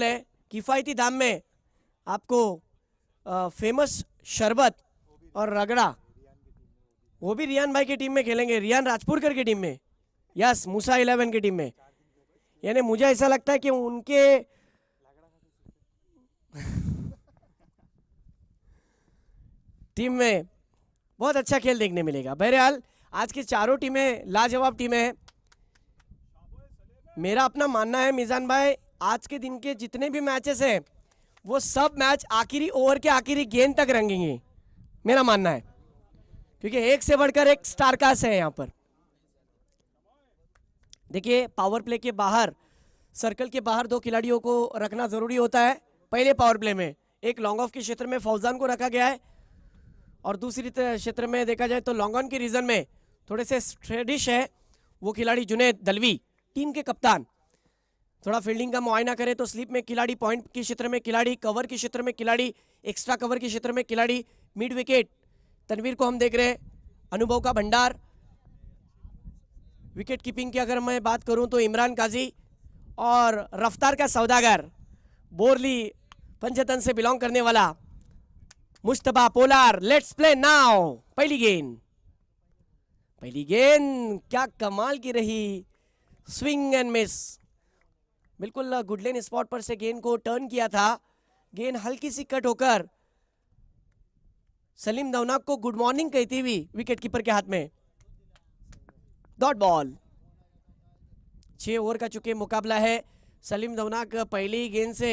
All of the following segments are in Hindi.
है किफ़ायती दाम में आपको फेमस शरबत और रगड़ा, वो भी रियान भाई की टीम में खेलेंगे, रियान राजपुरकर की टीम में, यस मूसा 11 की टीम में। यानी मुझे ऐसा लगता है कि उनके टीम में बहुत अच्छा खेल देखने मिलेगा। बहरहाल आज की चारों टीमें लाजवाब टीमें हैं। मेरा अपना मानना है मिजान भाई, आज के दिन के जितने भी मैचेस हैं वो सब मैच आखिरी ओवर के आखिरी गेंद तक रंगेंगे, मेरा मानना है, क्योंकि एक से बढ़कर एक स्टार कास्ट है यहाँ पर। देखिए पावर प्ले के बाहर, सर्कल के बाहर दो खिलाड़ियों को रखना जरूरी होता है। पहले पावर प्ले में एक लॉन्ग ऑफ के क्षेत्र में फौजान को रखा गया है, और दूसरी क्षेत्र में देखा जाए तो लॉन्ग ऑन के रीजन में थोड़े से स्ट्रेडिश है वो खिलाड़ी जुनैद दलवी, टीम के कप्तान। थोड़ा फील्डिंग का मुआयना करें तो स्लिप में खिलाड़ी, पॉइंट के क्षेत्र में खिलाड़ी, कवर के क्षेत्र में खिलाड़ी, एक्स्ट्रा कवर के क्षेत्र में खिलाड़ी, मिड विकेट तनवीर को हम देख रहे हैं, अनुभव का भंडार। विकेट कीपिंग की अगर मैं बात करूं तो इमरान काजी, और रफ्तार का सौदागर बोरली पंचतन से बिलोंग करने वाला Mushtaba polar. Let's play now. पहली गेंद क्या कमाल की रही, स्विंग एंड मिस, बिल्कुल गुडलेन स्पॉट पर से गेंद को टर्न किया था। गेंद हल्की सी कट होकर सलीम दौनाक को गुड मॉर्निंग कहती हुई विकेट कीपर के हाथ में। Dot ball. 6 ओवर का चुके मुकाबला है। सलीम दौनाक पहली गेंद से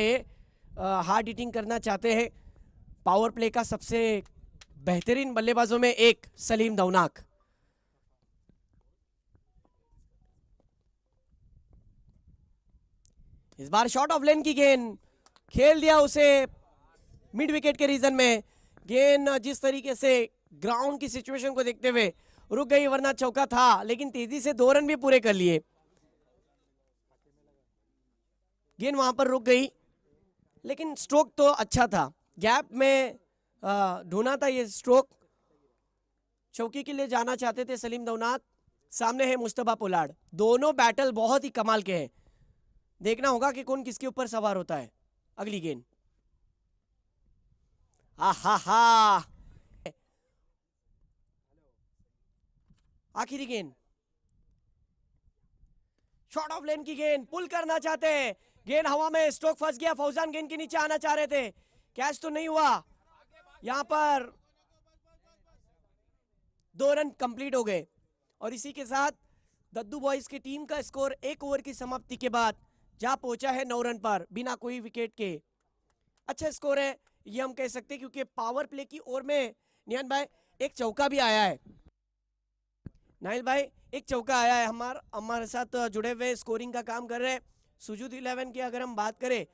हार्ड हिटिंग करना चाहते हैं। पावर प्ले का सबसे बेहतरीन बल्लेबाजों में एक सलीम दौनाक। इस बार शॉर्ट ऑफ लेन की गेंद खेल दिया उसे मिड विकेट के रीजन में। गेंद जिस तरीके से ग्राउंड की सिचुएशन को देखते हुए रुक गई, वरना चौका था, लेकिन तेजी से 2 रन भी पूरे कर लिए। गेंद वहां पर रुक गई, लेकिन स्ट्रोक तो अच्छा था, गैप में ढूंढा था ये स्ट्रोक। चौकी के लिए जाना चाहते थे सलीम दौनाक। सामने है मुश्तबा पोलार्ड। दोनों बैटल बहुत ही कमाल के हैं, देखना होगा कि कौन किसके ऊपर सवार होता है। अगली गेंद, आहा, आखिरी गेंद, शॉर्ट ऑफ लेन की गेंद, पुल करना चाहते हैं, गेंद हवा में, स्ट्रोक फंस गया। फौजान गेंद के नीचे आना चाह रहे थे, कैच तो नहीं हुआ। यहां पर 2 रन कंप्लीट हो गए, और इसी के साथ दद्दू बॉयज की टीम का स्कोर 1 ओवर की समाप्ति के बाद जा पहुंचा है 9 रन पर बिना कोई विकेट के। अच्छा स्कोर है ये हम कह सकते हैं, क्योंकि पावर प्ले की ओर में नियान भाई एक चौका भी आया है। नाइल भाई एक चौका आया है, हमारे साथ जुड़े हुए स्कोरिंग का काम कर रहे हैं सुजूद 11 की अगर हम बात करें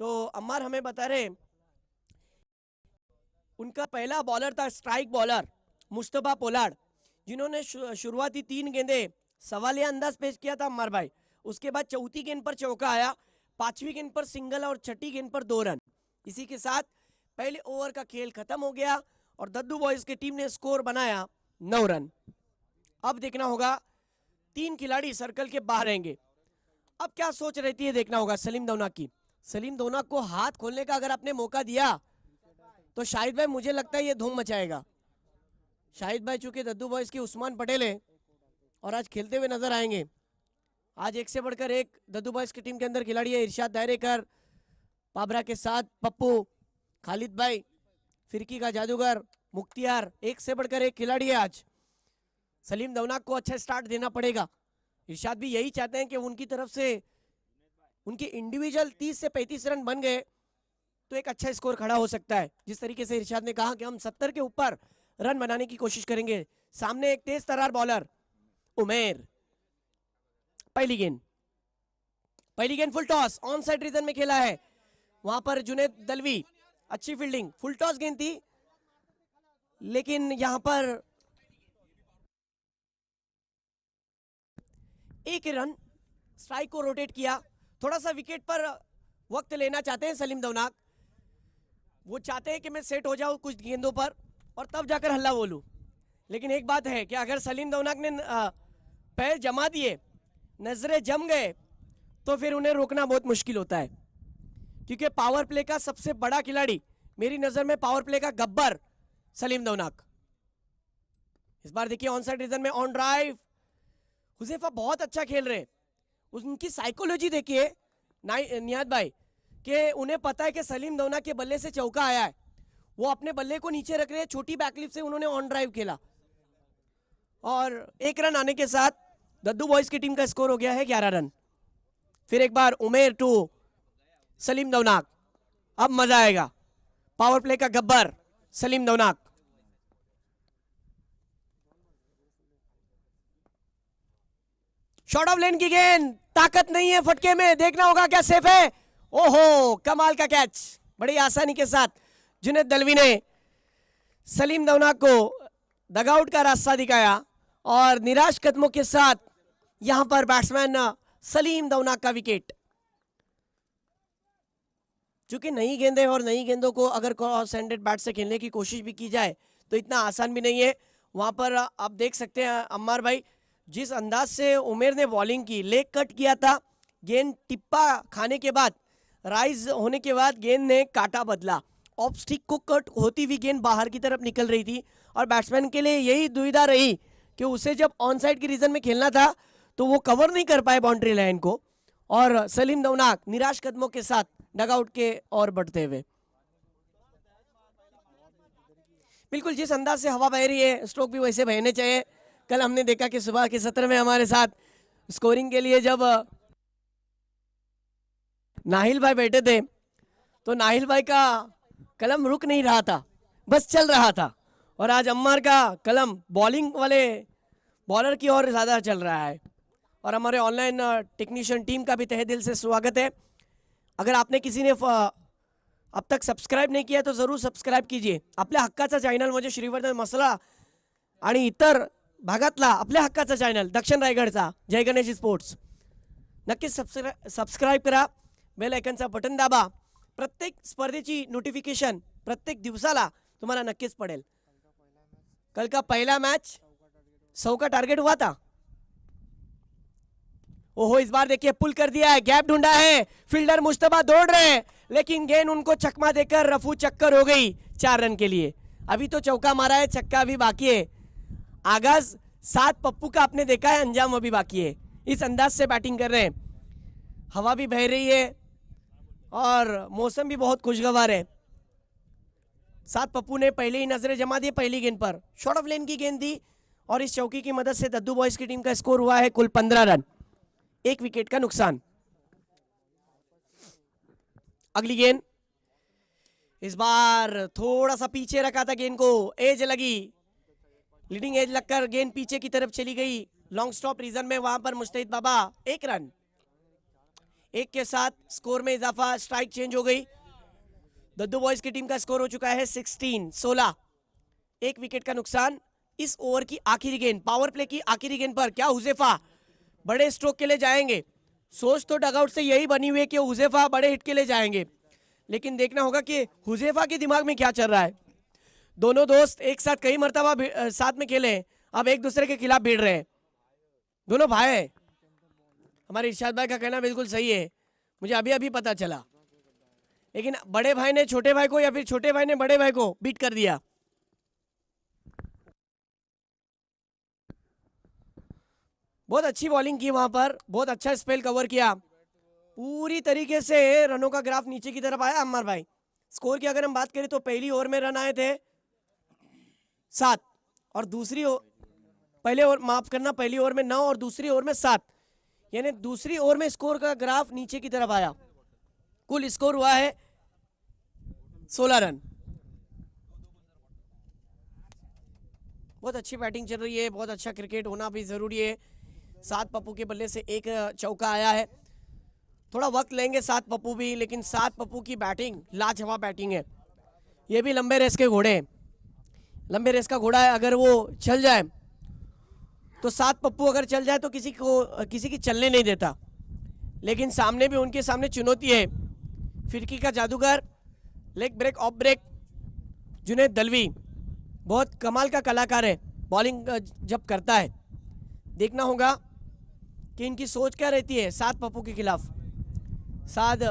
तो अम्मार हमें बता रहे उनका पहला बॉलर था स्ट्राइक बॉलर मुश्तबा पोलार्ड, जिन्होंने शुरुआती 3 गेंदें सवालिया अंदाज पेश किया था अम्मार भाई। उसके बाद चौथी गेंद पर चौका आया, 5वीं गेंद पर सिंगल और 6ठी गेंद पर 2 रन। इसी के साथ पहले ओवर का खेल खत्म हो गया और दद्दू बॉयज की टीम ने स्कोर बनाया 9 रन। अब देखना होगा 3 खिलाड़ी सर्कल के बाहर रहेंगे। अब क्या सोच रहती है देखना होगा सलीम दौनाक की। सलीम दौनाक को हाथ खोलने का अगर आपने मौका दिया तो शाहिद भाई मुझे लगता है ये धूम मचाएगा। शाहिद भाई चूंकि दद्दू बॉयज के उस्मान पटेल है और आज खेलते हुए नजर आएंगे। आज एक से बढ़कर एक दद्दू बॉयज की टीम के अंदर खिलाड़ी है। इरशाद दायरेकर, पाबरा के साथ पप्पू, खालिद भाई, फिरकी का जादूगर, मुख्तियार, एक से बढ़कर एक खिलाड़ी है आज। सलीम दौनाक को अच्छा स्टार्ट देना पड़ेगा। इरशाद भी यही चाहते हैं कि उनकी तरफ से उनके इंडिविजुअल 30 से 35 रन बन गए तो एक अच्छा स्कोर खड़ा हो सकता है। जिस तरीके से इरशाद ने कहा कि हम 70 के ऊपर रन बनाने की कोशिश करेंगे। सामने एक तेज तर्रार बॉलर उमेर। पहली गेंद full toss, on side region में खेला है, वहां पर जुनैद दलवी, अच्छी फील्डिंग, फुल टॉस गेंद थी, लेकिन यहां पर एक रन, स्ट्राइक को रोटेट किया। थोड़ा सा विकेट पर वक्त लेना चाहते हैं सलीम दौनाक। वो चाहते हैं कि मैं सेट हो जाऊं कुछ गेंदों पर और तब जाकर हल्ला बोलूं। लेकिन एक बात है कि अगर सलीम दौनाक ने पैर जमा दिए, नजरें जम गए, तो फिर उन्हें रोकना बहुत मुश्किल होता है। क्योंकि पावर प्ले का सबसे बड़ा खिलाड़ी मेरी नजर में, पावर प्ले का गब्बर सलीम दौनाक। इस बार देखिए ऑन साइड रीजन में ऑन ड्राइव, हुजैफा बहुत अच्छा खेल रहे। उनकी साइकोलॉजी देखिए नियाद भाई, कि उन्हें पता है कि सलीम दौनाक के बल्ले से चौका आया है, वो अपने बल्ले को नीचे रख रहे हैं, छोटी बैकलिप से उन्होंने ऑन ड्राइव खेला और 1 रन आने के साथ दद्दू बॉयज की टीम का स्कोर हो गया है 11 रन। फिर एक बार उमेर टू सलीम दौनाक, अब मजा आएगा। पावर प्ले का गब्बर सलीम दौनाक। शॉर्ट ऑफ लेन की गेंद, ताकत नहीं है फटके में, देखना होगा क्या सेफ है। ओहो, कमाल का कैच, बड़ी आसानी के साथ जुनैद दलवी ने सलीम दौनाक को डगआउट का रास्ता दिखाया और निराश कदमों के साथ यहां पर बैट्समैन सलीम दौनाक का विकेट। चूंकि नई गेंदें और नई गेंदों को अगर क्रॉस हैंडेड बैट से खेलने की कोशिश भी की जाए तो इतना आसान भी नहीं है। वहां पर आप देख सकते हैं अम्मार भाई, जिस अंदाज से उमेर ने बॉलिंग की, लेग कट किया था, गेंद टिप्पा खाने के बाद, राइज होने के बाद गेंद ने काटा बदला, ऑफ स्टिक को कट होती हुई गेंद बाहर की तरफ निकल रही थी और बैट्समैन के लिए यही दुविधा रही कि उसे जब ऑन साइड की रीजन में खेलना था तो वो कवर नहीं कर पाए बाउंड्री लाइन को और सलीम दौनाक निराश कदमों के साथ डगआउट के और बढ़ते हुए। बिल्कुल जिस अंदाज से हवा बह रही है, स्ट्रोक भी वैसे बहने चाहिए। कल हमने देखा कि सुबह के सत्र में हमारे साथ स्कोरिंग के लिए जब नाहिल भाई बैठे थे तो नाहिल भाई का कलम रुक नहीं रहा था, बस चल रहा था, और आज अम्मार का कलम बॉलिंग वाले बॉलर की ओर ज़्यादा चल रहा है। और हमारे ऑनलाइन टेक्नीशियन टीम का भी तहे दिल से स्वागत है। अगर आपने किसी ने अब तक सबस्क्राईब नाही किया तो जरूर सबस्क्राईब कीजिए। आपल्या हक्काचा चॅनल म्हणजे श्रीवर्धन मसला आणि इतर भागातला आपल्या हक्काचा चॅनल दक्षिण रायगडचा जय गणेश स्पोर्ट्स, नक्कीच सबस्क्राईब करा, बेल आयकनचा बटन दाबा, प्रत्येक स्पर्धेची नोटिफिकेशन प्रत्येक दिवसाला तुम्हाला नक्कीच पडेल। कल का पहला मैच 100 का टारगेट हुआ था। ओहो, इस बार देखिए पुल कर दिया है, गैप ढूंढा है, फील्डर मुश्तबा दौड़ रहे हैं लेकिन गेंद उनको चकमा देकर रफू चक्कर हो गई 4 रन के लिए। अभी तो चौका मारा है, छक्का अभी बाकी है। आगाज 7 पप्पू का आपने देखा है, अंजाम अभी बाकी है। इस अंदाज से बैटिंग कर रहे हैं, हवा भी बह रही है और मौसम भी बहुत खुशगवार है। 7 पप्पू ने पहले ही नजरें जमा दी पहली गेंद पर, शॉर्ट ऑफ लेन की गेंद दी और इस चौकी की मदद से दद्दू बॉयज की टीम का स्कोर हुआ है कुल 15 रन, 1 विकेट का नुकसान। अगली गेंद, इस बार थोड़ा सा पीछे रखा था गेंद को, एज लगी, लीडिंग एज लगकर गेंद पीछे की तरफ चली गई। लॉन्ग स्टॉप रीजन में वहां पर मुस्तैद बाबा 1 रन, 1 के साथ स्कोर में इजाफा, स्ट्राइक चेंज हो गई। दद्दू बॉयज की टीम का स्कोर हो चुका है 16, 1 विकेट का नुकसान। इस ओवर की आखिरी गेंद, पावर प्ले की आखिरी गेंद पर क्या हुजैफा बड़े स्ट्रोक के लिए जाएंगे? सोच तो डगआउट से यही बनी हुई है कि हुजैफा बड़े हिट के लिए जाएंगे, लेकिन देखना होगा कि हुजैफा के दिमाग में क्या चल रहा है। दोनों दोस्त एक साथ कई मरतबा साथ में खेले, अब एक दूसरे के खिलाफ भिड़ रहे हैं, दोनों भाई हैं। हमारे इरशाद भाई का कहना बिल्कुल सही है, मुझे अभी अभी पता चला, लेकिन बड़े भाई ने छोटे भाई को या फिर छोटे भाई ने बड़े भाई को बीट कर दिया। बहुत अच्छी बॉलिंग की वहां पर, बहुत अच्छा स्पेल कवर किया, पूरी तरीके से रनों का ग्राफ नीचे की तरफ आया। अम्मार भाई, स्कोर की अगर हम बात करें तो पहली ओवर में रन आए थे 7 और दूसरी पहले ओवर माफ करना, पहली ओवर में 9 और दूसरी ओवर में 7, यानी दूसरी ओवर में स्कोर का ग्राफ नीचे की तरफ आया। कुल स्कोर हुआ है 16 रन। बहुत अच्छी बैटिंग चल रही है, बहुत अच्छा क्रिकेट होना भी जरूरी है। 7 पप्पू के बल्ले से 1 चौका आया है, थोड़ा वक्त लेंगे 7 पप्पू भी, लेकिन 7 पप्पू की बैटिंग लाजवाब बैटिंग है। ये भी लंबे रेस के घोड़े हैं, लंबे रेस का घोड़ा है, अगर वो चल जाए तो 7 पप्पू अगर चल जाए तो किसी की चलने नहीं देता, लेकिन सामने भी उनके सामने चुनौती है। फिरकी का जादूगर, leg break off break, Junaid Dalvi बहुत कमाल का कलाकार है, बॉलिंग जब करता है। देखना होगा कि इनकी सोच क्या रहती है 7 पप्पू के खिलाफ। 7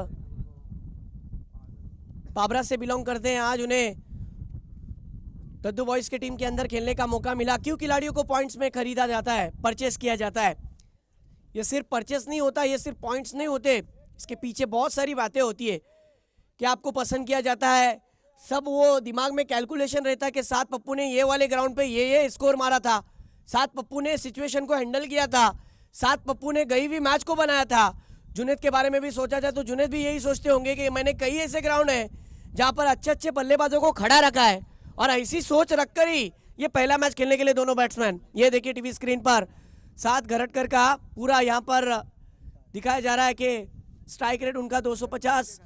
पाबरा से बिलोंग करते हैं। आज उन्हें दद्दू बॉयज की टीम के अंदर खेलने का मौका मिला। क्यों खिलाड़ियों को पॉइंट्स में खरीदा जाता है, परचेस किया जाता है? ये सिर्फ परचेस नहीं होता, ये सिर्फ पॉइंट्स नहीं होते, इसके पीछे बहुत सारी बातें होती है कि आपको पसंद किया जाता है। सब वो दिमाग में कैलकुलेशन रहता है कि सात पप्पू ने ये वाले ग्राउंड पे ये स्कोर मारा था, सात पप्पू ने सिचुएशन को हैंडल किया था, सात पप्पू ने गई हुई मैच को बनाया था। जुनेद के बारे में भी सोचा जाए तो जुनेद भी यही सोचते होंगे कि मैंने कई ऐसे ग्राउंड है जहां पर अच्छे अच्छे बल्लेबाजों को खड़ा रखा है, और ऐसी सोच रखकर ही ये पहला मैच खेलने के लिए दोनों बैट्समैन, ये देखिए टीवी स्क्रीन पर सात घरटकर का पूरा यहाँ पर दिखाया जा रहा है कि स्ट्राइक रेट उनका 250,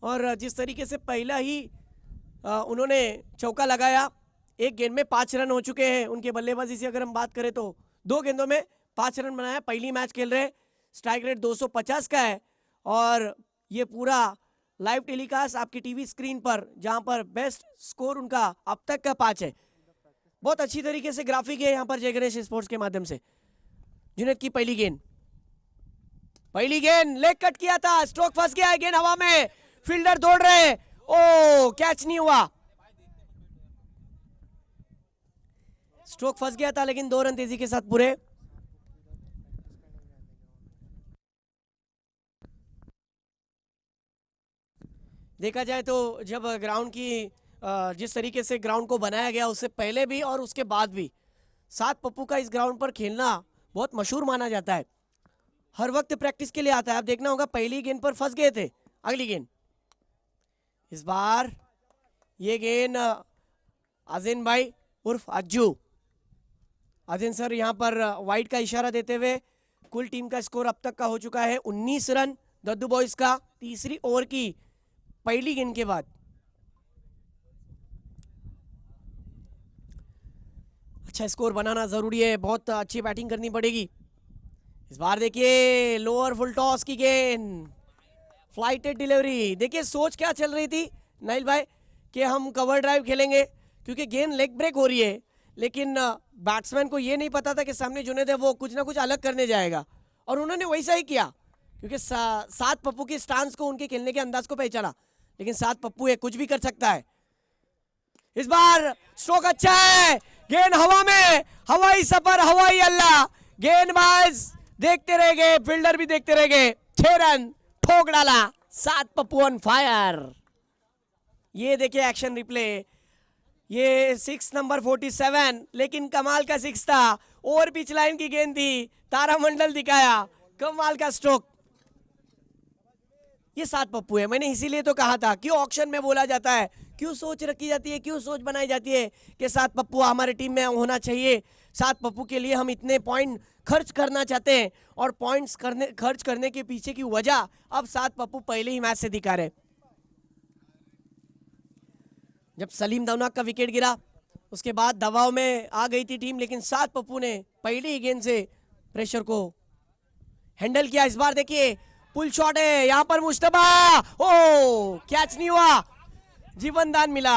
और जिस तरीके से पहला ही उन्होंने चौका लगाया, एक गेंद में 5 रन हो चुके हैं उनके बल्लेबाजी से। अगर हम बात करें तो 2 गेंदों में 5 रन बनाया, पहली मैच खेल रहे, स्ट्राइक रेट 250 का है। और ये पूरा लाइव टेलीकास्ट आपकी टीवी स्क्रीन पर, जहां पर बेस्ट स्कोर उनका अब तक का 5 है। बहुत अच्छी तरीके से ग्राफिक है यहाँ पर जय गणेश स्पोर्ट्स के माध्यम से। जुनेद की पहली गेंद लेग कट किया था, स्ट्रोक फंस गया है, गेंद हवा में, फील्डर दौड़ रहे, ओ कैच नहीं हुआ, स्ट्रोक फंस गया था, लेकिन 2 रन तेजी के साथ पूरे। देखा जाए तो जब ग्राउंड की जिस तरीके से ग्राउंड को बनाया गया, उससे पहले भी और उसके बाद भी सात पप्पू का इस ग्राउंड पर खेलना बहुत मशहूर माना जाता है। हर वक्त प्रैक्टिस के लिए आता है। आप देखना होगा पहली गेंद पर फंस गए थे, अगली गेंद, इस बार ये गेंद अजीन भाई उर्फ अज्जू, अजीन सर यहाँ पर वाइड का इशारा देते हुए, कुल टीम का स्कोर अब तक का हो चुका है 19 रन दद्दू बॉयज का, तीसरी ओवर की पहली गेंद के बाद। अच्छा स्कोर बनाना जरूरी है, बहुत अच्छी बैटिंग करनी पड़ेगी। इस बार देखिए लोअर फुल टॉस की गेंद, फ्लाइटेड डिलीवरी। देखिए सोच क्या चल रही थी नाइल भाई कि हम कवर ड्राइव खेलेंगे क्योंकि गेंद लेग ब्रेक हो रही है, लेकिन बैट्समैन को ये नहीं पता था कि सामने जुनेद है वो कुछ ना कुछ अलग करने जाएगा, और उन्होंने वैसा ही किया क्योंकि सात पप्पू की स्टांस को, उनके खेलने के अंदाज को पहचाना। लेकिन सात पप्पू है, कुछ भी कर सकता है। इस बार स्ट्रोक अच्छा है, गेंद हवा में, हवाई सफर हवाई अल्लाह, गेंदबाज देखते रह गए, फील्डर भी देखते रह गए, 6 रन ठोक डाला, सात पप्पू ऑन फायर। ये देखिए एक्शन रिप्ले, ये 6 नंबर 47, लेकिन कमाल का 6 था, ओवर पिच लाइन की गेंद थी, तारामंडल दिखाया, कमाल का स्ट्रोक। ये सात पप्पू है, मैंने इसीलिए तो कहा था, क्यों ऑक्शन में बोला जाता है, क्यों सोच रखी जाती है, क्यों सोच बनाई जाती है कि सात पप्पू हमारे टीम में होना चाहिए, सात पप्पू के लिए हम इतने पॉइंट खर्च करना चाहते हैं, और पॉइंट्स खर्च करने के पीछे की वजह अब सात पप्पू पहले ही मैच से दिखा रहे। जब सलीम दौनाक का विकेट गिरा उसके बाद दबाव में आ गई थी टीम, लेकिन सात पप्पू ने पहली ही गेंद से प्रेशर को हैंडल किया। इस बार देखिए पुल शॉट है, यहां पर मुश्तबा, ओ कैच नहीं हुआ, जीवन दान मिला।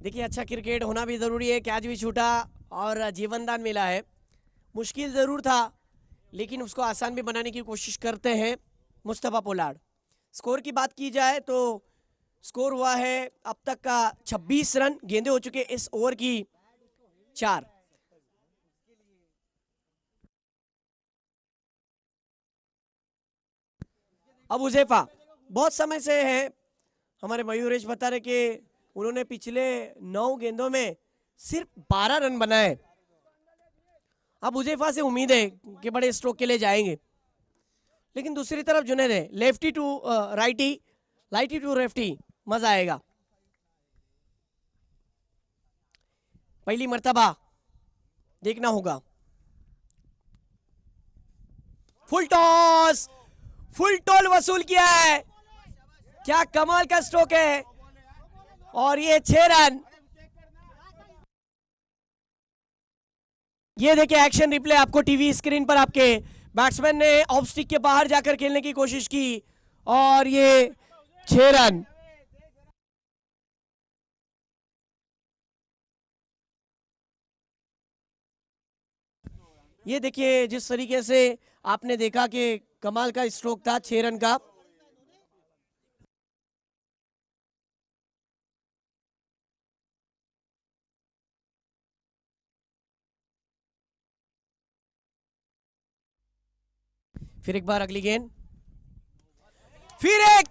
देखिए अच्छा क्रिकेट होना भी जरूरी है, कैच भी छूटा और जीवन दान मिला है। मुश्किल जरूर था, लेकिन उसको आसान भी बनाने की कोशिश करते हैं मुस्तफा पोलार्ड। स्कोर की बात की जाए तो स्कोर हुआ है अब तक का 26 रन, गेंदे हो चुके इस ओवर की 4। अब हुजैफा बहुत समय से है, हमारे मयूरेश बता रहे कि उन्होंने पिछले 9 गेंदों में सिर्फ 12 रन बनाए। अब हुजैफा से उम्मीद है कि बड़े स्ट्रोक के लिए जाएंगे, लेकिन दूसरी तरफ जुनैद है, lefty to righty, righty to lefty, मजा आएगा। पहली मर्तबा देखना होगा। फुल टॉस, फुल टॉल वसूल किया है, क्या कमाल का स्ट्रोक है, और ये 6 रन। ये देखिए एक्शन रिप्ले आपको टीवी स्क्रीन पर, आपके बैट्समैन ने ऑफ स्टिक के बाहर जाकर खेलने की कोशिश की और ये 6 रन। ये देखिए जिस तरीके से आपने देखा कि कमाल का स्ट्रोक था 6 रन का। फिर एक बार अगली गेंद, फिर एक,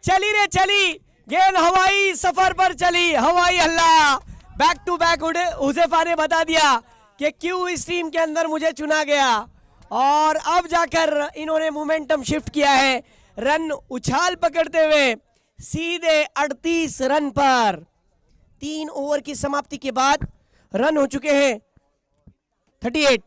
चली रे चली गेंद, हवाई सफर पर चली, हवाई हल्ला, बैक टू बैक उड़े। हुज़ैफा ने बता दिया कि क्यों इस टीम के अंदर मुझे चुना गया, और अब जाकर इन्होंने मोमेंटम शिफ्ट किया है। रन उछाल पकड़ते हुए सीधे 38 रन पर 3 ओवर की समाप्ति के बाद रन हो चुके हैं 38।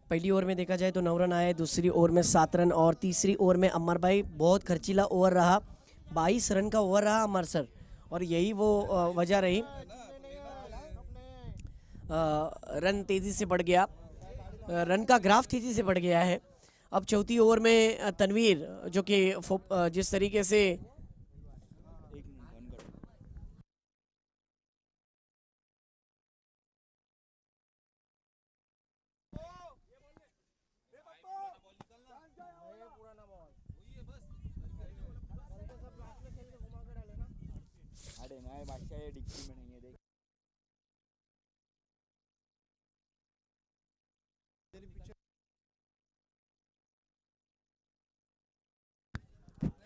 पहली ओवर में देखा जाए तो 9 रन आए, दूसरी ओवर में 7 रन, और तीसरी ओवर में अमर भाई बहुत खर्चीला ओवर रहा, 22 रन का ओवर रहा अमर सर, और यही वो वजह रही। रन तेज़ी से बढ़ गया, रन का ग्राफ तेज़ी से बढ़ गया है। अब चौथी ओवर में तनवीर जो कि जिस तरीके से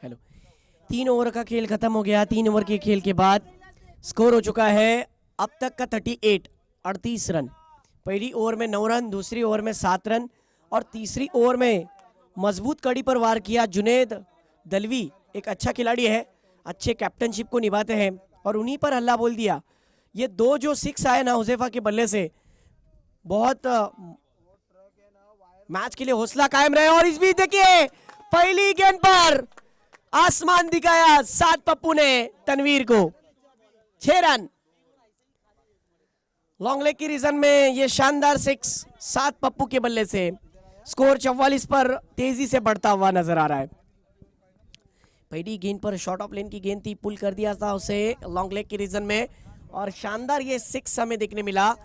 हेलो, 3 ओवर का खेल खत्म हो गया। 3 ओवर के खेल के बाद स्कोर हो चुका है अब तक का 38 रन। पहली ओवर में 9 रन, दूसरी ओवर में 7 रन, और तीसरी ओवर में मजबूत कड़ी पर वार किया जुनेद दलवी। एक अच्छा खिलाड़ी है, अच्छे कैप्टनशिप को निभाते हैं, और उन्हीं पर हल्ला बोल दिया। ये दो जो 6 आए ना हुज़ैफा के बल्ले से, बहुत मैच के लिए हौसला कायम रहे। और इस बीच देखिए पहली गेंद पर आसमान दिखाया सात पप्पू ने तनवीर को, 6 रन। लॉन्ग लेग की रीजन में ये शानदार 6 सात पप्पू के बल्ले से स्कोर 44 पर तेजी से बढ़ता हुआ नजर आ रहा है। पहली गेंद पर शॉर्ट ऑफ लेन की गेंद थी, पुल कर दिया था उसे लॉन्ग लेग की रीजन में, और शानदार ये 6 हमें देखने मिला।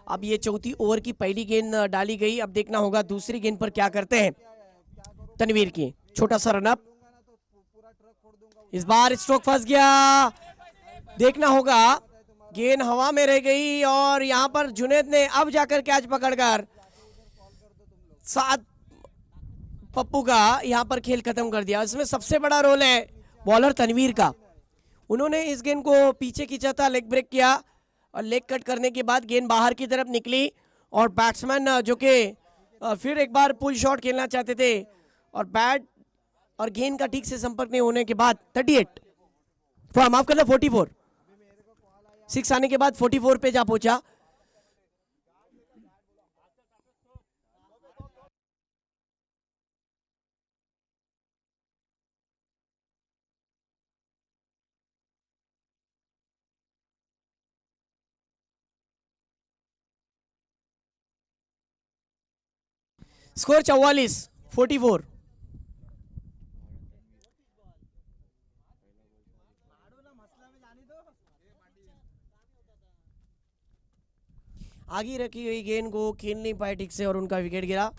अब ये चौथी ओवर की पहली गेंद डाली गई, अब देखना होगा दूसरी गेंद पर क्या करते हैं तनवीर की। छोटा सा रनअप, इस बार स्ट्रोक फंस गया, देखना होगा। गेंद हवा में रह गई, और यहां पर जुनेद ने अब जाकर कैच पकड़कर सात पप्पू का यहां पर खेल खत्म कर दिया। इसमें सबसे बड़ा रोल है बॉलर तनवीर का। उन्होंने इस गेंद को पीछे खींचा था, लेग ब्रेक किया, और लेग कट करने के बाद गेंद बाहर की तरफ निकली, और बैट्समैन जो कि फिर एक बार पुल शॉट खेलना चाहते थे, और बैट और गेंद का ठीक से संपर्क नहीं होने के बाद 38, माफ करना 44, 6 आने के बाद 44 पे जा पहुंचा। स्कोर 44, 44। आगे रखी हुई गेंद को खेल नहीं पाए ठीक से, और उनका विकेट गिरा।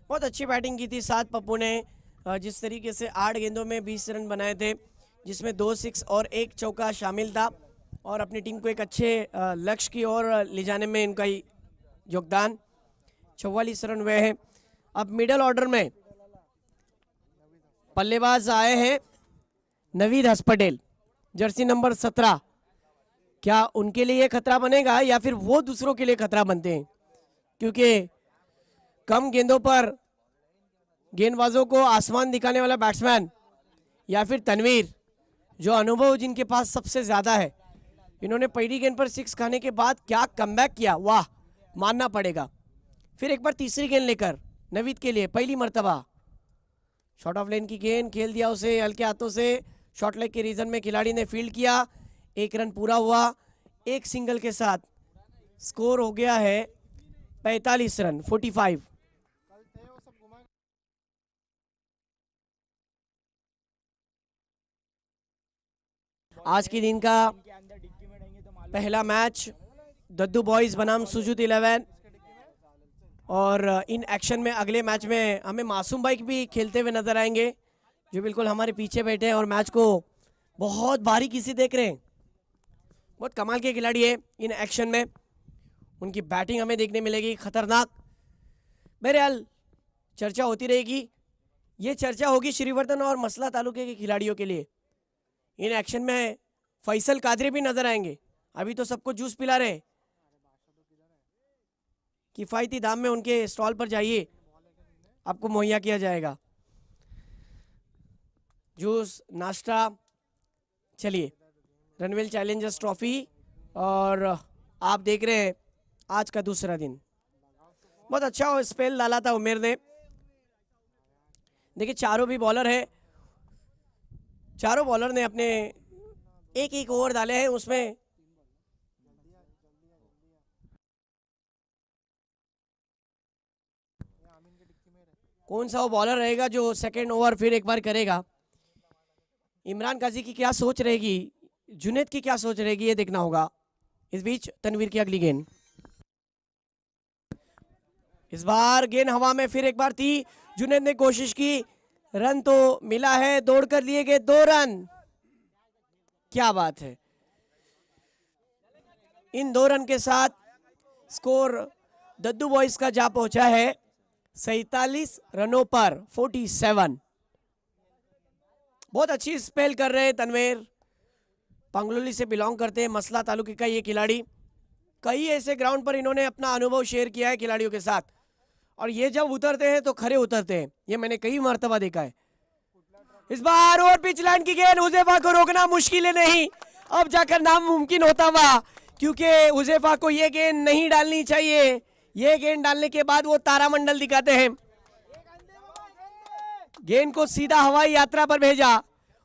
बहुत अच्छी बैटिंग की थी सात पप्पू ने, जिस तरीके से 8 गेंदों में 20 रन बनाए थे, जिसमें 2 6 और 1 चौका शामिल था, और अपनी टीम को एक अच्छे लक्ष्य की ओर ले जाने में इनका योगदान। 44 रन हुए हैं। अब मिडल ऑर्डर में बल्लेबाज आए हैं नवीद हस्पटेल, जर्सी नंबर 17। क्या उनके लिए खतरा बनेगा या फिर वो दूसरों के लिए खतरा बनते हैं? क्योंकि कम गेंदों पर गेंदबाजों को आसमान दिखाने वाला बैट्समैन, या फिर तनवीर जो अनुभव जिनके पास सबसे ज्यादा है। इन्होंने पहली गेंद पर 6 खाने के बाद क्या कमबैक किया, वाह, मानना पड़ेगा। फिर एक बार तीसरी गेंद लेकर नवीद के लिए पहली मर्तबा शॉर्ट ऑफ लेन की गेंद खेल दिया उसे हल्के हाथों से। शॉर्ट लेग के रीजन में खिलाड़ी ने फील्ड किया, 1 रन पूरा हुआ। एक सिंगल के साथ स्कोर हो गया है 45 रन, 45। आज के दिन का पहला मैच दद्दू बॉयज बनाम सुजुत 11, और इन एक्शन में अगले मैच में हमें मासूम भाई भी खेलते हुए नजर आएंगे, जो बिल्कुल हमारे पीछे बैठे हैं और मैच को बहुत बारीकी से देख रहे हैं। बहुत कमाल के खिलाड़ी है। इन एक्शन में उनकी बैटिंग हमें देखने मिलेगी खतरनाक। बहरहाल चर्चा होती रहेगी। ये चर्चा होगी श्रीवर्धन और मसला तालुके के खिलाड़ियों के लिए। इन एक्शन में फैसल कादरी भी नजर आएंगे। अभी तो सबको जूस पिला रहे, किफायती दाम में उनके स्टॉल पर जाइए, आपको मुहैया किया जाएगा जूस, नाश्ता। चलिए, रनवेल चैलेंजर्स ट्रॉफी, और आप देख रहे हैं आज का दूसरा दिन। बहुत अच्छा स्पेल डाला था उमेर ने। देखिए, चारों भी बॉलर है, चारों बॉलर ने अपने एक एक ओवर डाले हैं। उसमें कौन सा वो बॉलर रहेगा जो सेकेंड ओवर फिर एक बार करेगा? इमरान काजी की क्या सोच रहेगी, जुनेद की क्या सोच रहेगी, ये देखना होगा। इस बीच तनवीर की अगली गेंद, इस बार गेंद हवा में फिर एक बार थी। जुनेद ने कोशिश की, रन तो मिला है, दौड़कर लिए गए 2 रन। क्या बात है। इन 2 रन के साथ स्कोर दद्दू बॉयज का जा पहुंचा है 47 रनों पर, 47। बहुत अच्छी स्पेल कर रहे हैं तनवीर, पंगलोली से बिलोंग करते हैं, मसला तालुके का ये खिलाड़ी। कई ऐसे ग्राउंड पर इन्होंने अपना अनुभव शेयर किया है खिलाड़ियों के साथ, और ये जब उतरते हैं तो खरे उतरते हैं। ये मैंने कई मर्तबा देखा है। इस बार और पिच लाइन की गेंद, हुज़ैफा को रोकना मुश्किल है नहीं, अब जाकर नामुमकिन होता हुआ, क्योंकि हुज़ैफा को ये गेंद नहीं डालनी चाहिए। ये गेंद डालने के बाद वो तारामंडल दिखाते हैं। गेंद को सीधा हवाई यात्रा पर भेजा।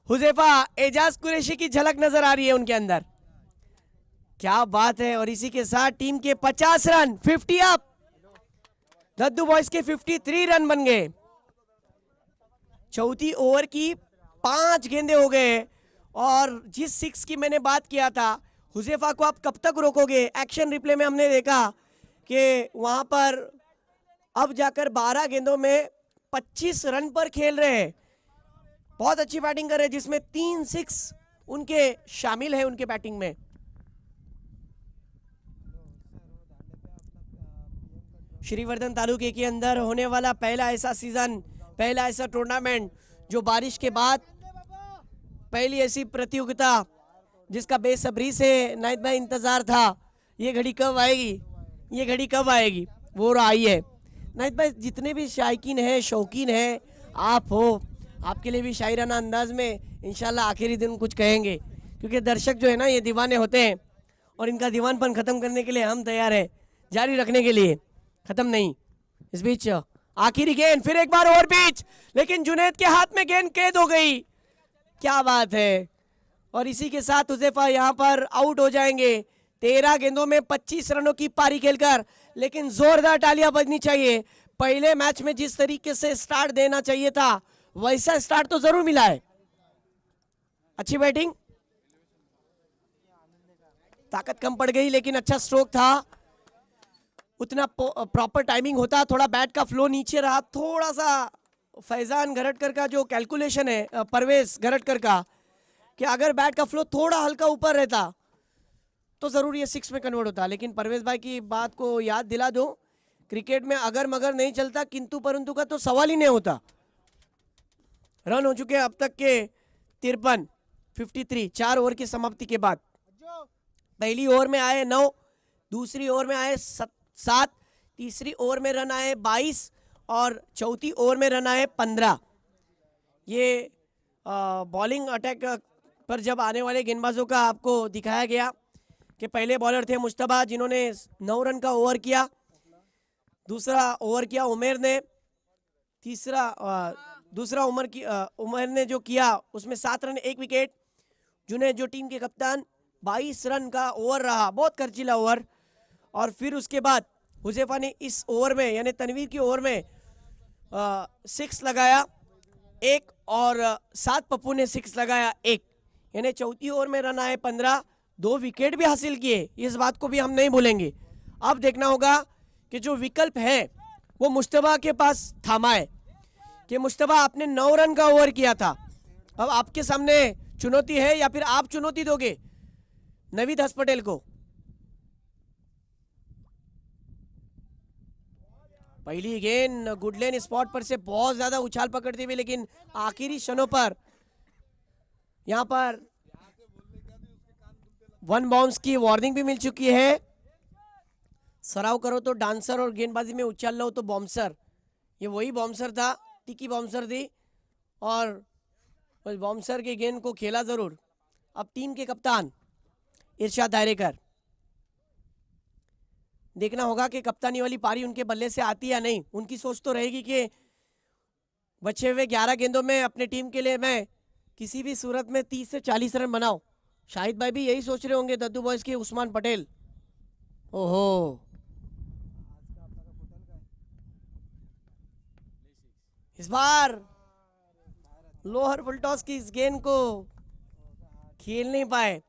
हुज़ैफा, एजाज कुरैशी की झलक नजर आ रही है उनके अंदर। क्या बात है। और इसी के साथ टीम के 50 रन, 50 अप। दद्दू बॉयज के 53 रन बन गए। चौथी ओवर की 5 गेंदें हो गए, और जिस 6 की मैंने बात किया था, हुज़ैफा को आप कब तक रोकोगे? एक्शन रिप्ले में हमने देखा कि वहां पर अब जाकर 12 गेंदों में 25 रन पर खेल रहे हैं। बहुत अच्छी बैटिंग कर रहे हैं, जिसमें 3 6 उनके शामिल है उनके बैटिंग में। श्रीवर्धन तालुके के अंदर होने वाला पहला ऐसा सीजन, पहला ऐसा टूर्नामेंट जो बारिश के बाद पहली ऐसी प्रतियोगिता जिसका बेसब्री से नाइट भाई इंतजार था। ये घड़ी कब आएगी, ये घड़ी कब आएगी, वो आई है। नाइट भाई, जितने भी शायकीन हैं, शौकीन हैं, आप हो, आपके लिए भी शायराना अंदाज में इंशाल्लाह आखिरी दिन कुछ कहेंगे, क्योंकि दर्शक जो है ना, ये दीवाने होते हैं, और इनका दीवानपन खत्म करने के लिए हम तैयार हैं, जारी रखने के लिए, खत्म नहीं। इस बीच आखिरी गेंद, फिर एक बार और पिच, लेकिन जुनैद के हाथ में गेंद कैद हो गई। क्या बात है। और इसी के साथ हुज़ैफा यहां पर आउट हो जाएंगे 13 गेंदों में 25 रनों की पारी खेलकर। लेकिन जोरदार तालियां बजनी चाहिए। पहले मैच में जिस तरीके से स्टार्ट देना चाहिए था, वैसा स्टार्ट तो जरूर मिला है। अच्छी बैटिंग, ताकत कम पड़ गई, लेकिन अच्छा स्ट्रोक था। उतना प्रॉपर टाइमिंग होता, थोड़ा बैट का फ्लो नीचे रहा, थोड़ा सा फैजान घरटकर का जो कैलकुलेशन है, परवेज घरटकर का, कि अगर बैट का फ्लो थोड़ा हल्का ऊपर रहता तो जरूर ये 6 में कन्वर्ट होता। लेकिन परवेज भाई की बात को याद दिला दो, क्रिकेट में अगर मगर नहीं चलता, किंतु परंतु का तो सवाल ही नहीं होता। रन हो चुके अब तक के 53, 53 4 ओवर की समाप्ति के बाद। पहली ओवर में आए 9, दूसरी ओवर में आए 7, तीसरी ओवर में रन आए 22 और चौथी ओवर में रन आए 15। ये बॉलिंग अटैक पर जब आने वाले गेंदबाजों का आपको दिखाया गया कि पहले बॉलर थे मुश्तबा जिन्होंने 9 रन का ओवर किया, दूसरा ओवर किया उमेर ने, दूसरा उमर ने जो किया उसमें 7 रन 1 विकेट। जुनैद जो टीम के कप्तान 22 रन का ओवर रहा, बहुत खर्चीला ओवर। और फिर उसके बाद हुजैफा ने इस ओवर में यानी तनवीर की ओवर में 6 लगाया 1 और 7 पप्पू ने 6 लगाया 1, यानी चौथी ओवर में रन आए 15, 2 विकेट भी हासिल किए। इस बात को भी हम नहीं भूलेंगे। अब देखना होगा कि जो विकल्प है वो मुश्तबा के पास थामा है कि मुश्तबा आपने 9 रन का ओवर किया था, अब आपके सामने चुनौती है या फिर आप चुनौती दोगे नवीद हस पटेल को। पहली गेंद गुडलेन स्पॉट पर से बहुत ज्यादा उछाल पकड़ती हुई, लेकिन आखिरी क्षणों पर यहां पर 1 बाउंस की वार्निंग भी मिल चुकी है। सराव करो तो डांसर और गेंदबाजी में उछाल लो तो बॉम्सर। ये वही बॉम्सर था, टिकी बॉम्सर थी और उस बॉम्सर के गेंद को खेला जरूर। अब टीम के कप्तान इरशाद दायरेकर, देखना होगा कि कप्तानी वाली पारी उनके बल्ले से आती या नहीं। उनकी सोच तो रहेगी कि बचे हुए 11 गेंदों में अपने टीम के लिए मैं किसी भी सूरत में 30 से 40 रन बनाऊं। शाहिद भाई भी यही सोच रहे होंगे, दद्दू बॉयज के उस्मान पटेल। ओहो, इस बार लोअर फुल टॉस की इस गेंद को खेल नहीं पाए,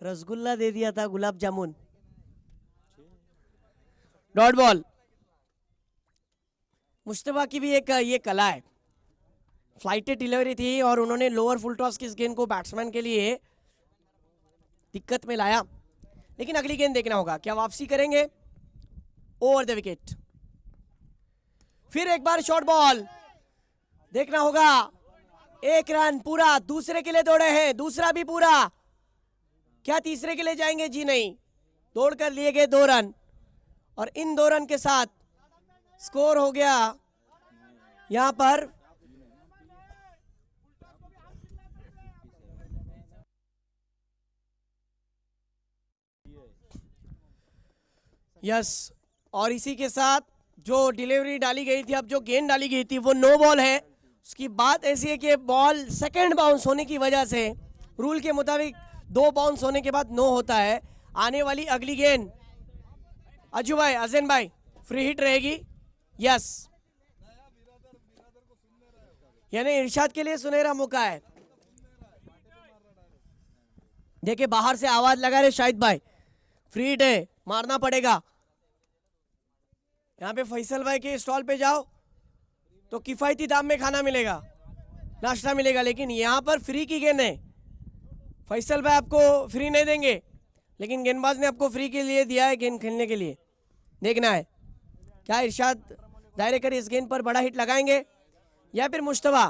रसगुल्ला दे दिया था, गुलाब जामुन। Dot ball. मुश्तबा की भी एक ये कला है, फ्लाइटेड डिलीवरी थी और उन्होंने लोअर फुल टॉस की इस गेंद को बैट्समैन के लिए दिक्कत में लाया। लेकिन अगली गेंद देखना होगा, क्या वापसी करेंगे ओवर द विकेट। फिर एक बार शॉर्ट बॉल, देखना होगा 1 रन पूरा, दूसरे के लिए दौड़े हैं, दूसरा भी पूरा, क्या तीसरे के लिए जाएंगे? जी नहीं, दौड़ कर लिए गए 2 रन और इन 2 रन के साथ स्कोर हो गया यहां पर यस। और इसी के साथ जो डिलीवरी डाली गई थी, अब जो गेंद डाली गई थी वो नो बॉल है। उसकी बात ऐसी है कि बॉल सेकंड बाउंस होने की वजह से रूल के मुताबिक 2 बाउंस होने के बाद नो होता है। आने वाली अगली गेंद अजू भाई, अजैन भाई, फ्री हिट रहेगी। यस, यानी इरशाद के लिए सुनहरा मौका है। देखिए बाहर से आवाज लगा रहे शाहिद भाई, फ्री हिट है, मारना पड़ेगा। यहाँ पे फैसल भाई के स्टॉल पे जाओ तो किफायती दाम में खाना मिलेगा, नाश्ता मिलेगा, लेकिन यहाँ पर फ्री की गेंद है। फैसल भाई आपको फ्री नहीं देंगे, लेकिन गेंदबाज ने आपको फ्री के लिए दिया है गेंद खेलने के लिए। देखना है क्या इरशाद दायरेकर इस गेंद पर बड़ा हिट लगाएंगे या फिर मुश्तबा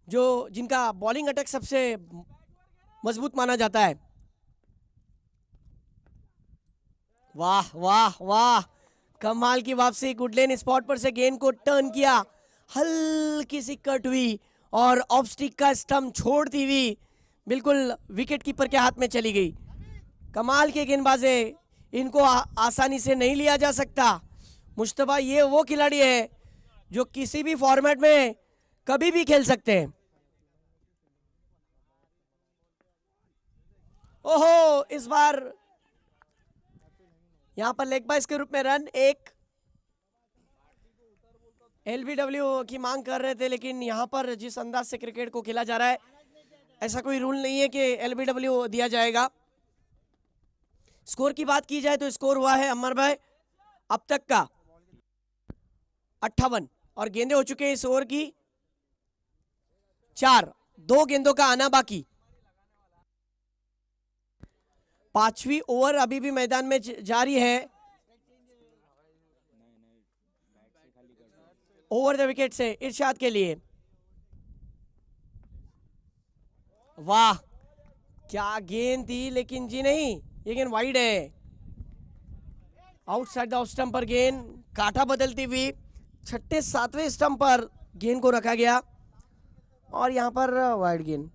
जो जिनका बॉलिंग अटैक सबसे मजबूत माना जाता है। वाह वाह वाह, कमाल की वापसी। गुडलेन स्पॉट पर से गेंद को टर्न किया, हल्की सी कट हुई और ऑफ स्टिक का स्टंप छोड़ती हुई बिल्कुल विकेट कीपर के हाथ में चली गई। कमाल के गेंदबाजे, इनको आसानी से नहीं लिया जा सकता। मुश्तबा ये वो खिलाड़ी है जो किसी भी फॉर्मेट में कभी भी खेल सकते हैं। ओहो, इस बार यहां पर लेग बाइस के रूप में रन 1। एलबीडब्ल्यू की मांग कर रहे थे, लेकिन यहां पर जिस अंदाज से क्रिकेट को खेला जा रहा है, ऐसा कोई रूल नहीं है कि एलबीडब्ल्यू दिया जाएगा। स्कोर की बात की जाए तो स्कोर हुआ है अमर भाई अब तक का 58, और गेंदे हो चुके हैं इस ओवर की 4, 2 गेंदों का आना बाकी। 5वीं ओवर अभी भी मैदान में जारी है। ओवर द विकेट से इरशाद के लिए। वाह क्या गेंद थी, लेकिन जी नहीं, ये गेंद वाइड है। आउटसाइड द ऑफ स्टंप पर गेंद काठा बदलती हुई 6ठे 7वें स्टंप पर गेंद को रखा गया और यहां पर वाइड गेंद।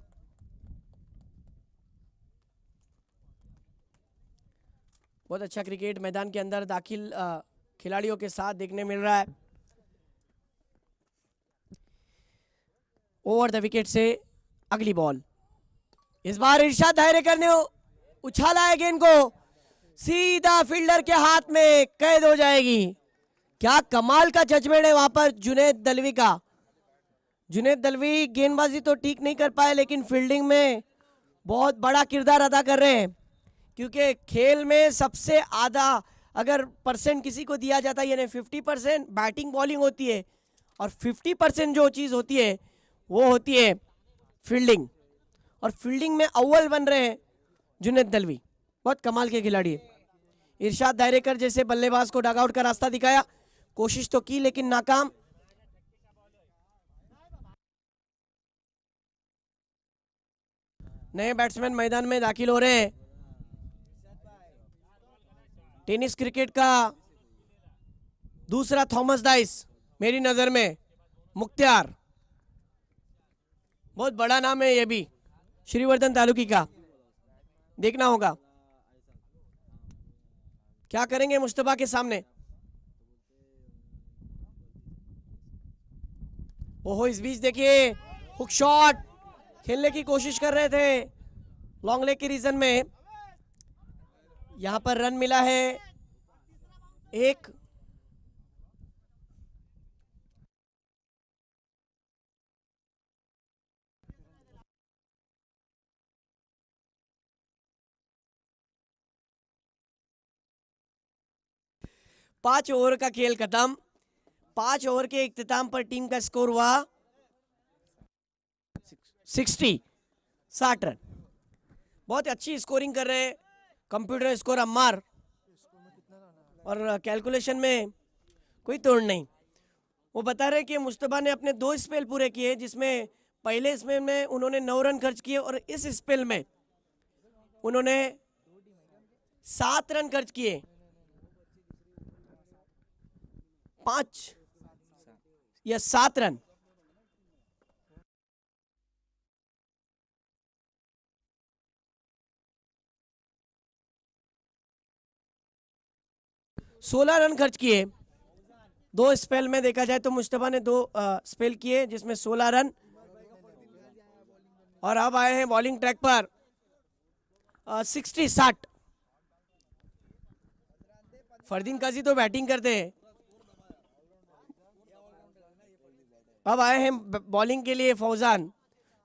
बहुत अच्छा क्रिकेट मैदान के अंदर दाखिल खिलाड़ियों के साथ देखने मिल रहा है। ओवर द विकेट से अगली बॉल। इस बार इरशाद दायरेकर ने उछाला है गेंद को, सीधा फील्डर के हाथ में कैद हो जाएगी। क्या कमाल का जजमेंट है वहां पर जुनैद दलवी का। जुनैद दलवी गेंदबाजी तो ठीक नहीं कर पाए, लेकिन फील्डिंग में बहुत बड़ा किरदार अदा कर रहे हैं, क्योंकि खेल में सबसे आधा अगर परसेंट किसी को दिया जाता है, यानी 50% बैटिंग बॉलिंग होती है और 50% जो चीज़ होती है वो होती है फील्डिंग, और फील्डिंग में अव्वल बन रहे हैं जुनैद दलवी। बहुत कमाल के खिलाड़ी है। इरशाद दायरेकर जैसे बल्लेबाज को डगआउट का रास्ता दिखाया, कोशिश तो की लेकिन नाकाम। नए बैट्समैन मैदान में दाखिल हो रहे हैं। टेनिस क्रिकेट का दूसरा थॉमस डाइस मेरी नजर में, मुख्तियार, बहुत बड़ा नाम है ये भी, श्रीवर्धन तालुकी का। देखना होगा क्या करेंगे मुस्तफा के सामने। ओहो, इस बीच देखिए हुक शॉट खेलने की कोशिश कर रहे थे लॉन्ग लेग के रीजन में। यहां पर रन मिला है 1। पांच ओवर का खेल खत्म। 5 ओवर के इख्तिताम पर टीम का स्कोर हुआ 60 रन। बहुत अच्छी स्कोरिंग कर रहे हैं कंप्यूटर स्कोर अम्मार, और कैलकुलेशन में कोई तोड़ नहीं। वो बता रहे कि मुस्तफा ने अपने 2 स्पेल पूरे किए, जिसमें पहले स्पेल में उन्होंने 9 रन खर्च किए और इस स्पेल में उन्होंने 7 रन खर्च किए। 5 या 7 रन। सोलह रन खर्च किए 2 स्पेल में। देखा जाए तो मुस्तफा ने 2 स्पेल किए जिसमें 16 रन। और अब आए हैं बॉलिंग ट्रैक पर 60 फरदीन काजी तो बैटिंग करते हैं। अब आए हैं बॉलिंग के लिए फौजान,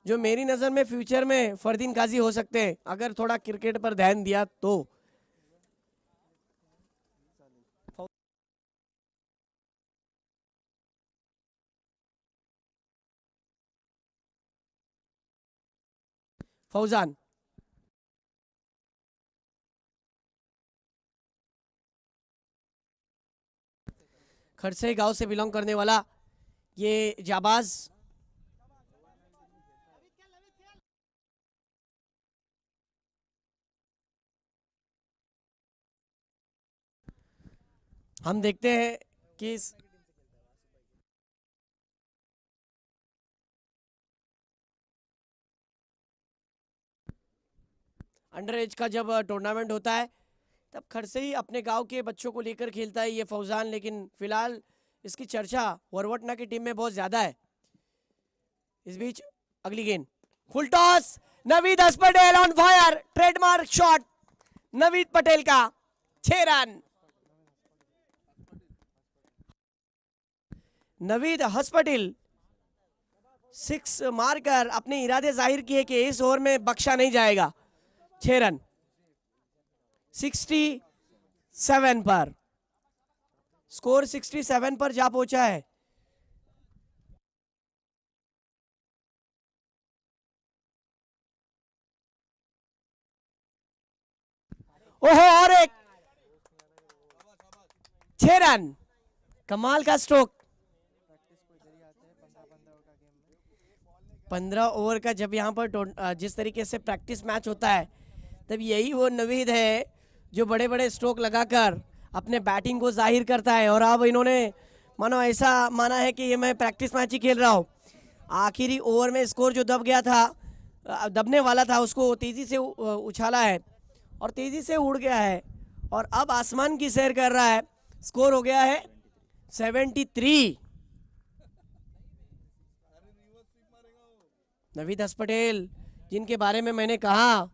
जो मेरी नज़र में फ्यूचर में फरदीन काजी हो सकते हैं अगर थोड़ा क्रिकेट पर ध्यान दिया तो। फौजान खरसई गांव से बिलोंग करने वाला ये जाबाज हम देखते हैं कि अंडर एज का जब टूर्नामेंट होता है तब खरसई अपने गांव के बच्चों को लेकर खेलता है ये फौजान, लेकिन फिलहाल इसकी चर्चा वरवटना की टीम में बहुत ज्यादा है। इस बीच अगली गेंद, फुल टॉस, नवीद हस्पटेल on fire, trademark shot Naveed Patel का, 6 रन। नवीद हस्पटेल 6 मारकर अपने इरादे जाहिर किए कि इस ओवर में बख्शा नहीं जाएगा। 6 रन 67 पर, स्कोर 67 पर जा पहुंचा है। ओहो, और एक 6 रन, कमाल का स्ट्रोक। 15 ओवर का जब यहाँ पर जिस तरीके से प्रैक्टिस मैच होता है, तब यही वो नवीद है जो बड़े बड़े स्ट्रोक लगाकर अपने बैटिंग को जाहिर करता है। और अब इन्होंने मानो ऐसा माना है कि ये मैं प्रैक्टिस मैच ही खेल रहा हूँ। आखिरी ओवर में स्कोर जो दब गया था, दबने वाला था, उसको तेज़ी से उछाला है और तेज़ी से उड़ गया है और अब आसमान की सैर कर रहा है। स्कोर हो गया है 73। नवीद हर्ष पटेल, जिनके बारे में मैंने कहा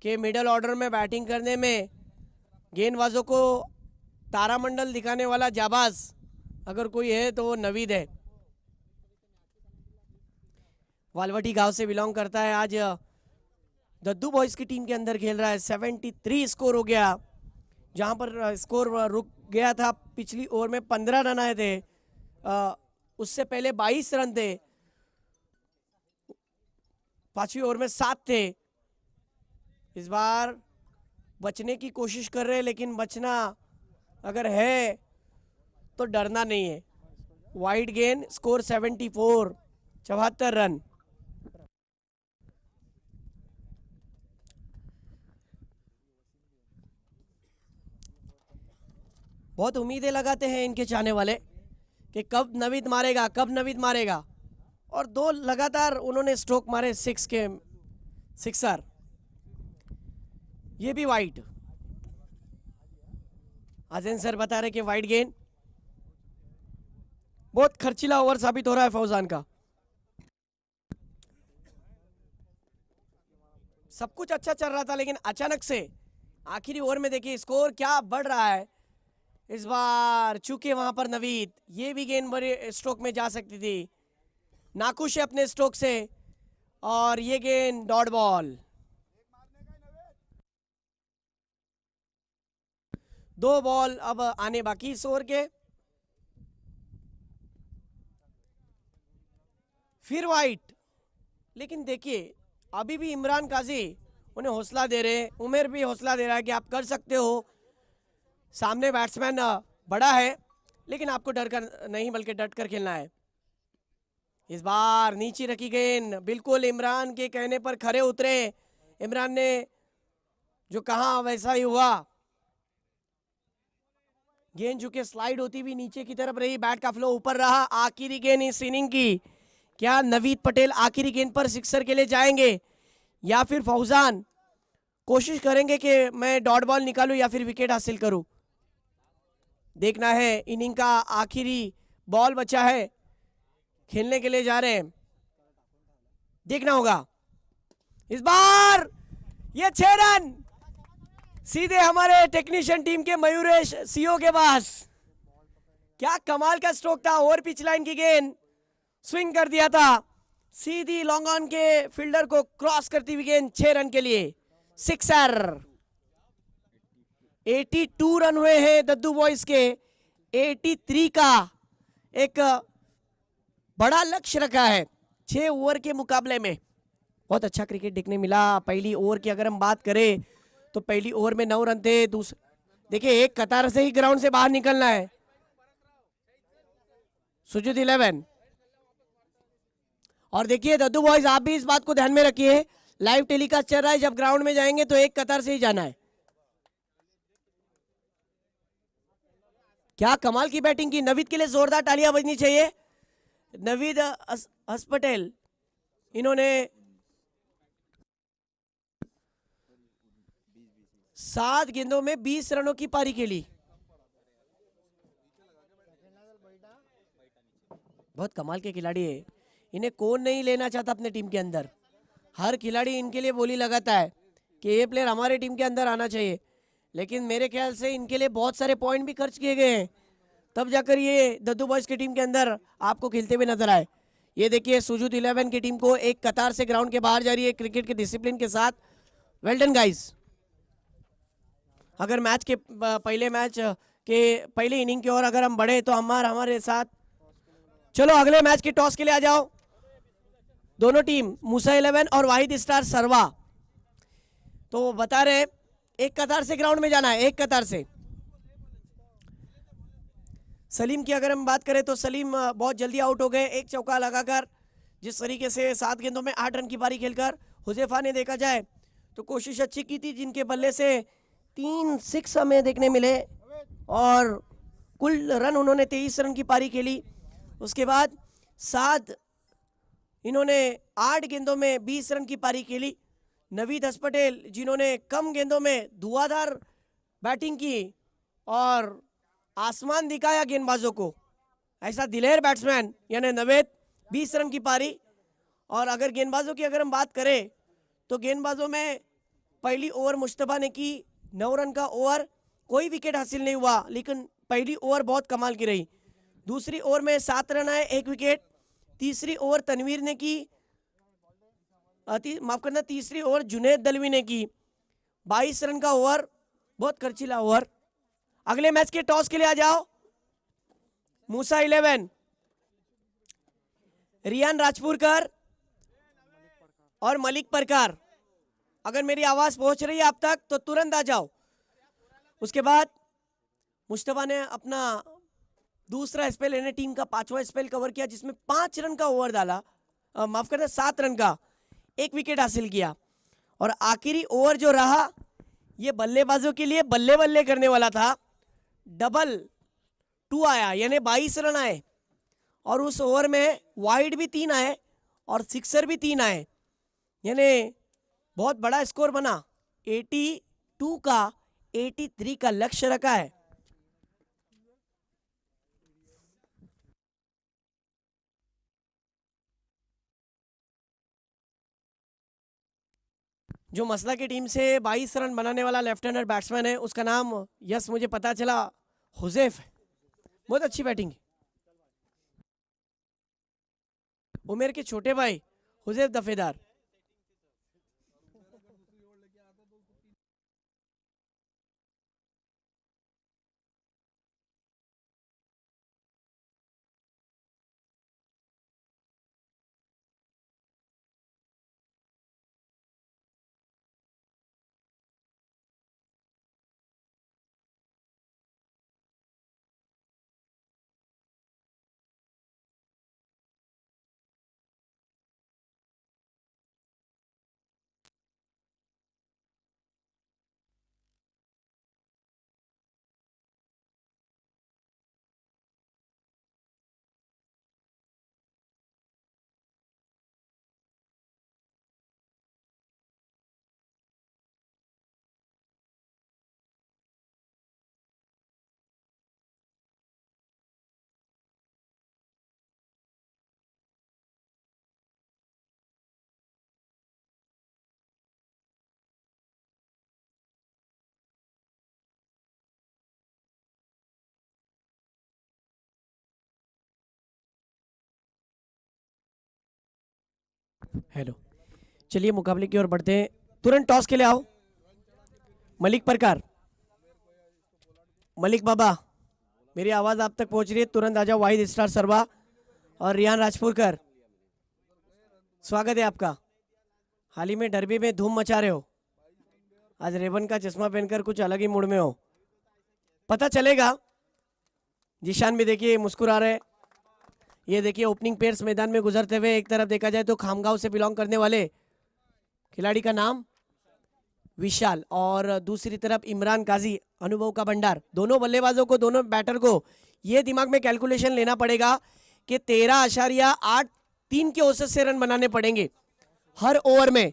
कि मिडल ऑर्डर में बैटिंग करने में गेंदबाजों को तारामंडल दिखाने वाला जाबाज अगर कोई है तो वो नवीद है। वालवटी गांव से बिलोंग करता है, आज दद्दू बॉयज की टीम के अंदर खेल रहा है। 73 स्कोर हो गया, जहां पर स्कोर रुक गया था पिछली ओवर में 15 रन आए थे, उससे पहले 22 रन थे, पांचवी ओवर में 7 थे। इस बार बचने की कोशिश कर रहे हैं, लेकिन बचना अगर है तो डरना नहीं है। वाइड गेंद, स्कोर 74, 74 रन। बहुत उम्मीदें लगाते हैं इनके चाहने वाले कि कब नवीद मारेगा, कब नवीद मारेगा, और 2 लगातार उन्होंने स्ट्रोक मारे 6 के सिक्सर। ये भी वाइड। अजैन सर बता रहे कि वाइड गेंद। बहुत खर्चीला ओवर साबित हो रहा है फौजान का। सब कुछ अच्छा चल रहा था, लेकिन अचानक से आखिरी ओवर में देखिए स्कोर क्या बढ़ रहा है। इस बार चूंकि वहां पर नवीद, ये भी गेंद बड़े स्ट्रोक में जा सकती थी, नाखुश है अपने स्ट्रोक से, और ये गेंद डॉट बॉल। 2 बॉल अब आने बाकी इस ओवर के। फिर वाइट, लेकिन देखिए अभी भी इमरान काजी उन्हें हौसला दे रहे हैं, उमेर भी हौसला दे रहा है कि आप कर सकते हो, सामने बैट्समैन बड़ा है, लेकिन आपको डर कर नहीं बल्कि डट कर खेलना है। इस बार नीचे रखी गेंद, बिल्कुल इमरान के कहने पर खरे उतरे। इमरान ने जो कहा वैसा ही हुआ। गेंद झुके स्लाइड होती भी नीचे की तरफ रही, बैट का फ्लो ऊपर रहा। आखिरी गेंद इस इनिंग की, क्या नवीद पटेल आखिरी गेंद पर सिक्सर के लिए जाएंगे या फिर फौजान कोशिश करेंगे कि मैं डॉट बॉल निकालूं या फिर विकेट हासिल करूं? देखना है। इनिंग का आखिरी बॉल बचा है, खेलने के लिए जा रहे हैं, देखना होगा। इस बार ये 6 रन सीधे हमारे टेक्नीशियन टीम के मयूरेश सीओ के पास। क्या कमाल का स्ट्रोक था। ओवर पिच लाइन की गेंद स्विंग कर दिया था, सीधी लॉन्ग ऑन के फील्डर को क्रॉस करती हुई गेंद 6 रन के लिए सिक्सर। 82 रन हुए हैं दद्दू बॉयज के। 83 का एक बड़ा लक्ष्य रखा है 6 ओवर के मुकाबले में। बहुत अच्छा क्रिकेट देखने मिला। पहली ओवर की अगर हम बात करें तो पहली ओवर में 9 रन थे। देखिए एक कतार से ही ग्राउंड से बाहर निकलना है। सुजुद 11। और देखिए दद्दू बॉयज, आप भी इस बात को ध्यान में रखिए, लाइव टेलीकास्ट चल रहा है, जब ग्राउंड में जाएंगे तो एक कतार से ही जाना है। क्या कमाल की बैटिंग की। नवीद के लिए जोरदार तालियां बजनी चाहिए। नवीद हर्ष पटेल, इन्होंने 7 गेंदों में 20 रनों की पारी खेली। बहुत कमाल के खिलाड़ी है। इन्हें कौन नहीं लेना चाहता अपने टीम के अंदर। हर खिलाड़ी इनके लिए बोली लगाता है कि ये प्लेयर हमारे टीम के अंदर आना चाहिए, लेकिन मेरे ख्याल से इनके लिए बहुत सारे पॉइंट भी खर्च किए गए हैं, तब जाकर ये दद्दू बॉयज की टीम के अंदर आपको खेलते हुए नजर आए। ये देखिए सुजुद 11 की टीम को एक कतार से ग्राउंड के बाहर जा रही है क्रिकेट के डिसिप्लिन के साथ। Well done guys. अगर मैच के पहले मैच के पहले इनिंग की ओर अगर हम बढ़े तो हमारे साथ चलो अगले मैच के टॉस के लिए आ जाओ। दोनों टीम मूसा 11 और वाहिद स्टार सरवा। तो बता रहे एक कतार से ग्राउंड में जाना है, एक कतार से। सलीम की अगर हम बात करें तो सलीम बहुत जल्दी आउट हो गए, एक चौका लगाकर। जिस तरीके से 7 गेंदों में 8 रन की पारी खेलकर हुजैफा ने देखा जाए तो कोशिश अच्छी की थी, जिनके बल्ले से 3 6 हमें देखने मिले और कुल रन उन्होंने 23 रन की पारी खेली। उसके बाद 7 इन्होंने 8 गेंदों में 20 रन की पारी खेली। नवीद हसपटेल जिन्होंने कम गेंदों में धुआंधार बैटिंग की और आसमान दिखाया गेंदबाजों को, ऐसा दिलेर बैट्समैन यानी नवेद, 20 रन की पारी। और अगर गेंदबाजों की अगर हम बात करें तो गेंदबाजों में पहली ओवर मुश्तबा ने की 9 रन का ओवर, कोई विकेट हासिल नहीं हुआ, लेकिन पहली ओवर बहुत कमाल की रही। दूसरी ओवर में 7 रन आए, 1 विकेट। तीसरी ओवर तनवीर ने की, माफ करना, तीसरी ओवर जुनैद दलवी ने की, 22 रन का ओवर, बहुत खर्चीला ओवर। अगले मैच के टॉस के लिए आ जाओ। मूसा 11, रियान राजपुरकर और मलिक परकार। अगर मेरी आवाज पहुंच रही है आप तक तो तुरंत आ जाओ। उसके बाद मुश्तबा ने अपना दूसरा स्पेल यानी टीम का 5वां स्पेल कवर किया, जिसमें 5 रन का ओवर डाला, माफ करना 7 रन का, 1 विकेट हासिल किया। और आखिरी ओवर जो रहा ये बल्लेबाजों के लिए बल्ले बल्ले करने वाला था। डबल 2 आया यानी 22 रन आए और उस ओवर में वाइड भी 3 आए और सिक्सर भी 3 आए, यानी बहुत बड़ा स्कोर बना। 82 का 83 का लक्ष्य रखा है। जो मसला की टीम से 22 रन बनाने वाला लेफ्ट हैंडर बैट्समैन है उसका नाम, यस मुझे पता चला, हुजैफ है। बहुत अच्छी बैटिंग है। उमेर के छोटे भाई हुजैफ दफेदार। हेलो, चलिए मुकाबले की ओर बढ़ते हैं। तुरंत टॉस के लिए आओ। मलिक परकार, मलिक बाबा, मेरी आवाज आप तक पहुंच रही है? तुरंत आ जाओ। वाहिद स्टार सरवा और रियान राजपुरकर, स्वागत है आपका। हाल ही में डर्बी में धूम मचा रहे हो, आज रेबन का चश्मा पहनकर कुछ अलग ही मूड में हो, पता चलेगा। जिशान भी देखिए मुस्कुरा रहे। ये देखिए ओपनिंग पेयर्स मैदान में गुजरते हुए, एक तरफ देखा जाए तो खामगांव से बिलोंग करने वाले खिलाड़ी का नाम विशाल और दूसरी तरफ इमरान काजी, अनुभव का भंडार। दोनों बल्लेबाजों को, दोनों बैटर को ये दिमाग में कैलकुलेशन लेना पड़ेगा कि 13.83 के औसत से रन बनाने पड़ेंगे हर ओवर में।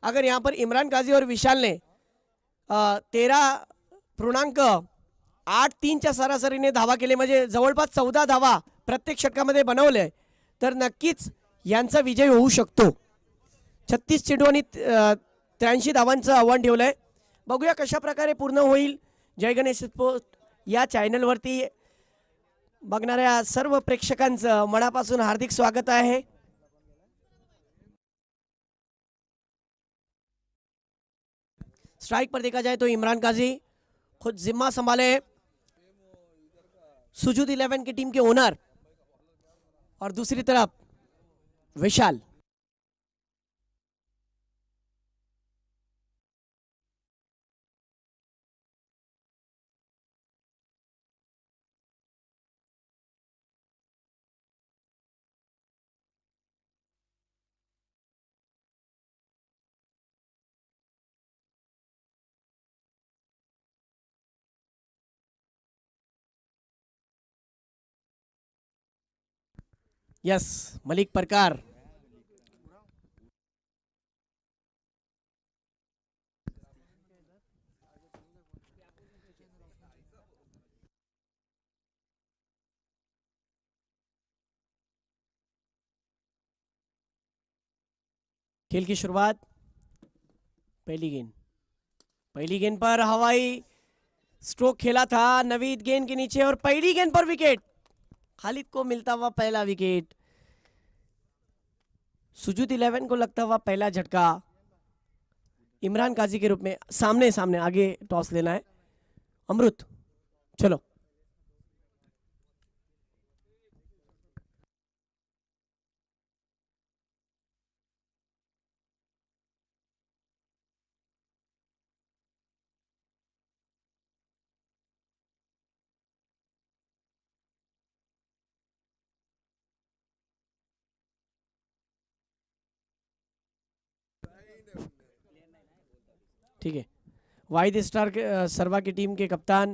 अगर यहाँ पर इमरान काजी और विशाल ने 13.83च्या सरासरीने धावा केले, म्हणजे जवळपास 14 धावा प्रत्येक षटकामध्ये बनवले, तर नक्कीच यांचा विजय होऊ शकतो। 36 चेंडू आणि 83 धावांचं आव्हान ठेवलंय। बघूया कशा प्रकारे पूर्ण होईल। जय गणेश स्पोर्ट या चॅनलवरती बघणाऱ्या सर्व प्रेक्षकांचं मनापासून हार्दिक स्वागत आहे। स्ट्राइक पर देखा जाए तो इमरान काजी खुद जिम्मा संभाले, सुजूद 11 की टीम के ओनर, और दूसरी तरफ विशाल। यस, मलिक परकार। खेल की शुरुआत, पहली गेंद पर हवाई स्ट्रोक खेला था नवीद गेंद के नीचे और पहली गेंद पर विकेट। खालिद को मिलता हुआ पहला विकेट। सुजुद 11 को लगता हुआ पहला झटका। इमरान काजी के रूप में सामने सामने आगे टॉस लेना है। अमृत चलो। ठीक है, वाहिद स्टार सरवा की टीम के कप्तान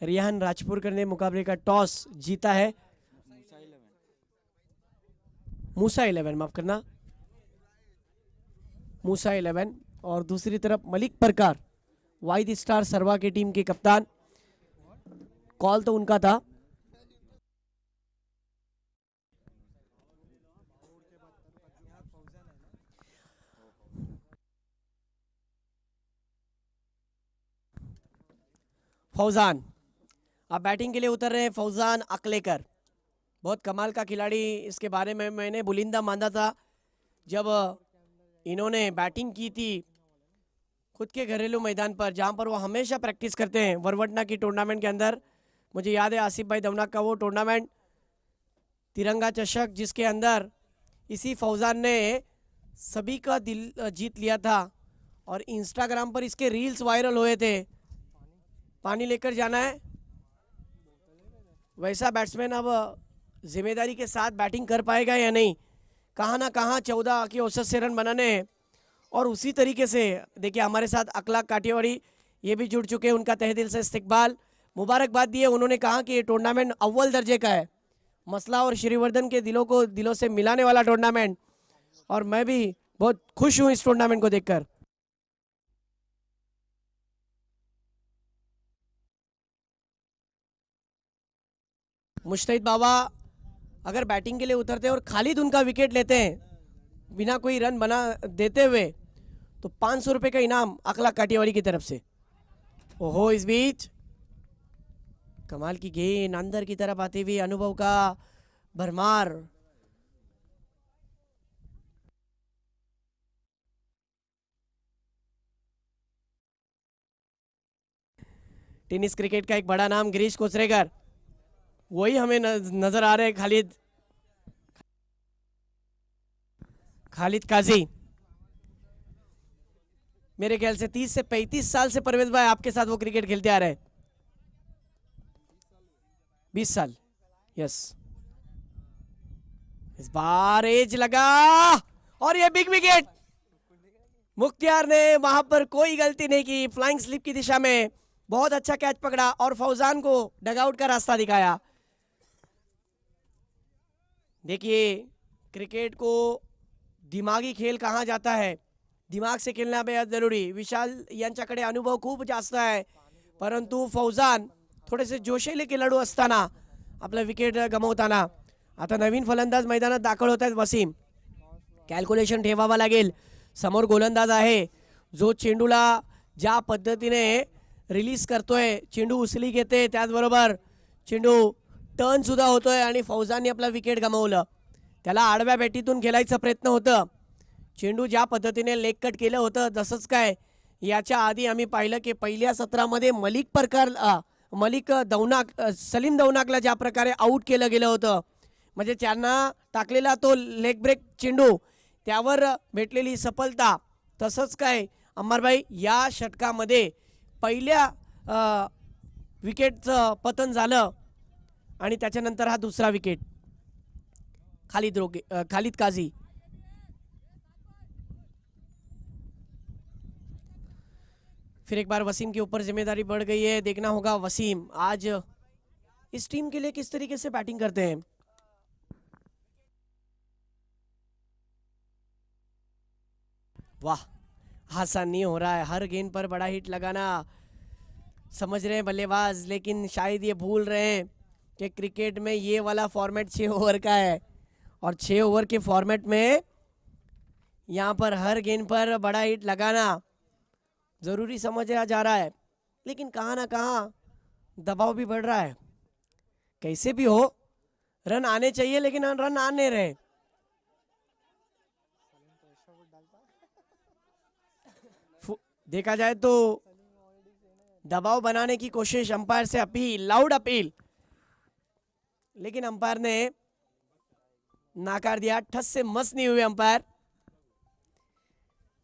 रियान राजपुरकर ने मुकाबले का टॉस जीता है। मूसा 11, माफ करना, मूसा 11। और दूसरी तरफ मलिक परकार, वाहिद स्टार सरवा की टीम के कप्तान। कॉल तो उनका था। फौजान अब बैटिंग के लिए उतर रहे हैं। फौजान अकलेकर बहुत कमाल का खिलाड़ी। इसके बारे में मैंने बुलिंदा माना था जब इन्होंने बैटिंग की थी खुद के घरेलू मैदान पर, जहां पर वो हमेशा प्रैक्टिस करते हैं वरवटना की टूर्नामेंट के अंदर। मुझे याद है आसिफ भाई दवना का वो टूर्नामेंट तिरंगा चषक, जिसके अंदर इसी फौजान ने सभी का दिल जीत लिया था और इंस्टाग्राम पर इसके रील्स वायरल हुए थे। पानी लेकर जाना है। वैसा बैट्समैन अब जिम्मेदारी के साथ बैटिंग कर पाएगा या नहीं। कहाँ ना कहाँ 14 की औसत से रन बनाने हैं। और उसी तरीके से देखिए हमारे साथ अखलाक काठियावाड़ी ये भी जुड़ चुके हैं। उनका तहे दिल से इस्तकबाल, मुबारकबाद दिए। उन्होंने कहा कि ये टूर्नामेंट अव्वल दर्जे का है, मसला और श्रीवर्धन के दिलों से मिलाने वाला टूर्नामेंट। और मैं भी बहुत खुश हूँ इस टूर्नामेंट को देखकर। मुश्ताहिद बाबा अगर बैटिंग के लिए उतरते हैं और खालिद उनका विकेट लेते हैं बिना कोई रन बना देते हुए, तो 500 रुपए का इनाम अखलाक काठियावाड़ी की तरफ से। ओहो, इस बीच कमाल की गेंद अंदर की तरफ आती हुई, अनुभव का भरमार। टेनिस क्रिकेट का एक बड़ा नाम गिरीश कोचरेकर, वही हमें नजर आ रहे हैं। खालिद काजी, मेरे ख्याल से 30 से 35 साल से परवेज भाई आपके साथ वो क्रिकेट खेलते आ रहे हैं। 20 साल, यस। इस बार एज लगा और ये बिग विकेट। मुख्तियार ने वहां पर कोई गलती नहीं की, फ्लाइंग स्लिप की दिशा में बहुत अच्छा कैच पकड़ा और फौजान को डगआउट का रास्ता दिखाया। देखिए क्रिकेट को दिमागी खेल कहा जाता है, दिमाग से खेलना बेहद जरुरी। विशाल यांच्याकडे अनुभव खूप जास्त आहे, परंतु फौजान थोडेसे जोशेले खेळाडू असताना आपला विकेट गमावताना आता नवीन फलंदाज मैदानात दाखल होत आहेत। वसीम, कॅल्क्युलेशन ठेवावा लागेल। समोर गोलंदाज आहे जो चेंडूला ज्या पद्धतीने रिलीज करतोय, चेंडू उचली घेते, त्याचबरोबर चेंडू टर्न सुद्धा होतोय आणि फौजानने आपला विकेट गमावलं। त्याला आडव्या बॅटीतून खेळायचा प्रयत्न होतं। चेंडू ज्या पद्धतीने लेग कट केलं होतं, जसंच काय याच्या आधी आम्ही पाहिलं की पहिल्या सत्रामध्ये सलीम दौनाकला ज्या प्रकारे आउट केलं गेलं होतं, म्हणजे त्यांना टाकलेला तो लेग ब्रेक चेंडू त्यावर भेटलेली सफलता, तसंच काय अमरभाई या षटकामध्ये पहिल्या विकेटचं पतन झालं आणि त्याच्यानंतर हा दुसरा विकेट। खालिद काजी, फिर एक बार वसीम के ऊपर जिम्मेदारी बढ़ गई है। देखना होगा वसीम आज इस टीम के लिए किस तरीके से बैटिंग करते हैं। वाह, आसान नहीं हो रहा है हर गेंद पर बड़ा हिट लगाना। समझ रहे हैं बल्लेबाज, लेकिन शायद ये भूल रहे हैं कि क्रिकेट में ये वाला फॉर्मेट 6 ओवर का है और 6 ओवर के फॉर्मेट में यहाँ पर हर गेंद पर बड़ा हिट लगाना ज़रूरी समझा जा रहा है। लेकिन कहाँ ना कहाँ दबाव भी बढ़ रहा है। कैसे भी हो रन आने चाहिए, लेकिन रन आ नहीं रहे। देखा जाए तो दबाव बनाने की कोशिश, अंपायर से अपील, लाउड अपील, लेकिन अंपायर ने नाकार दिया। ठस से मस नहीं हुए अंपायर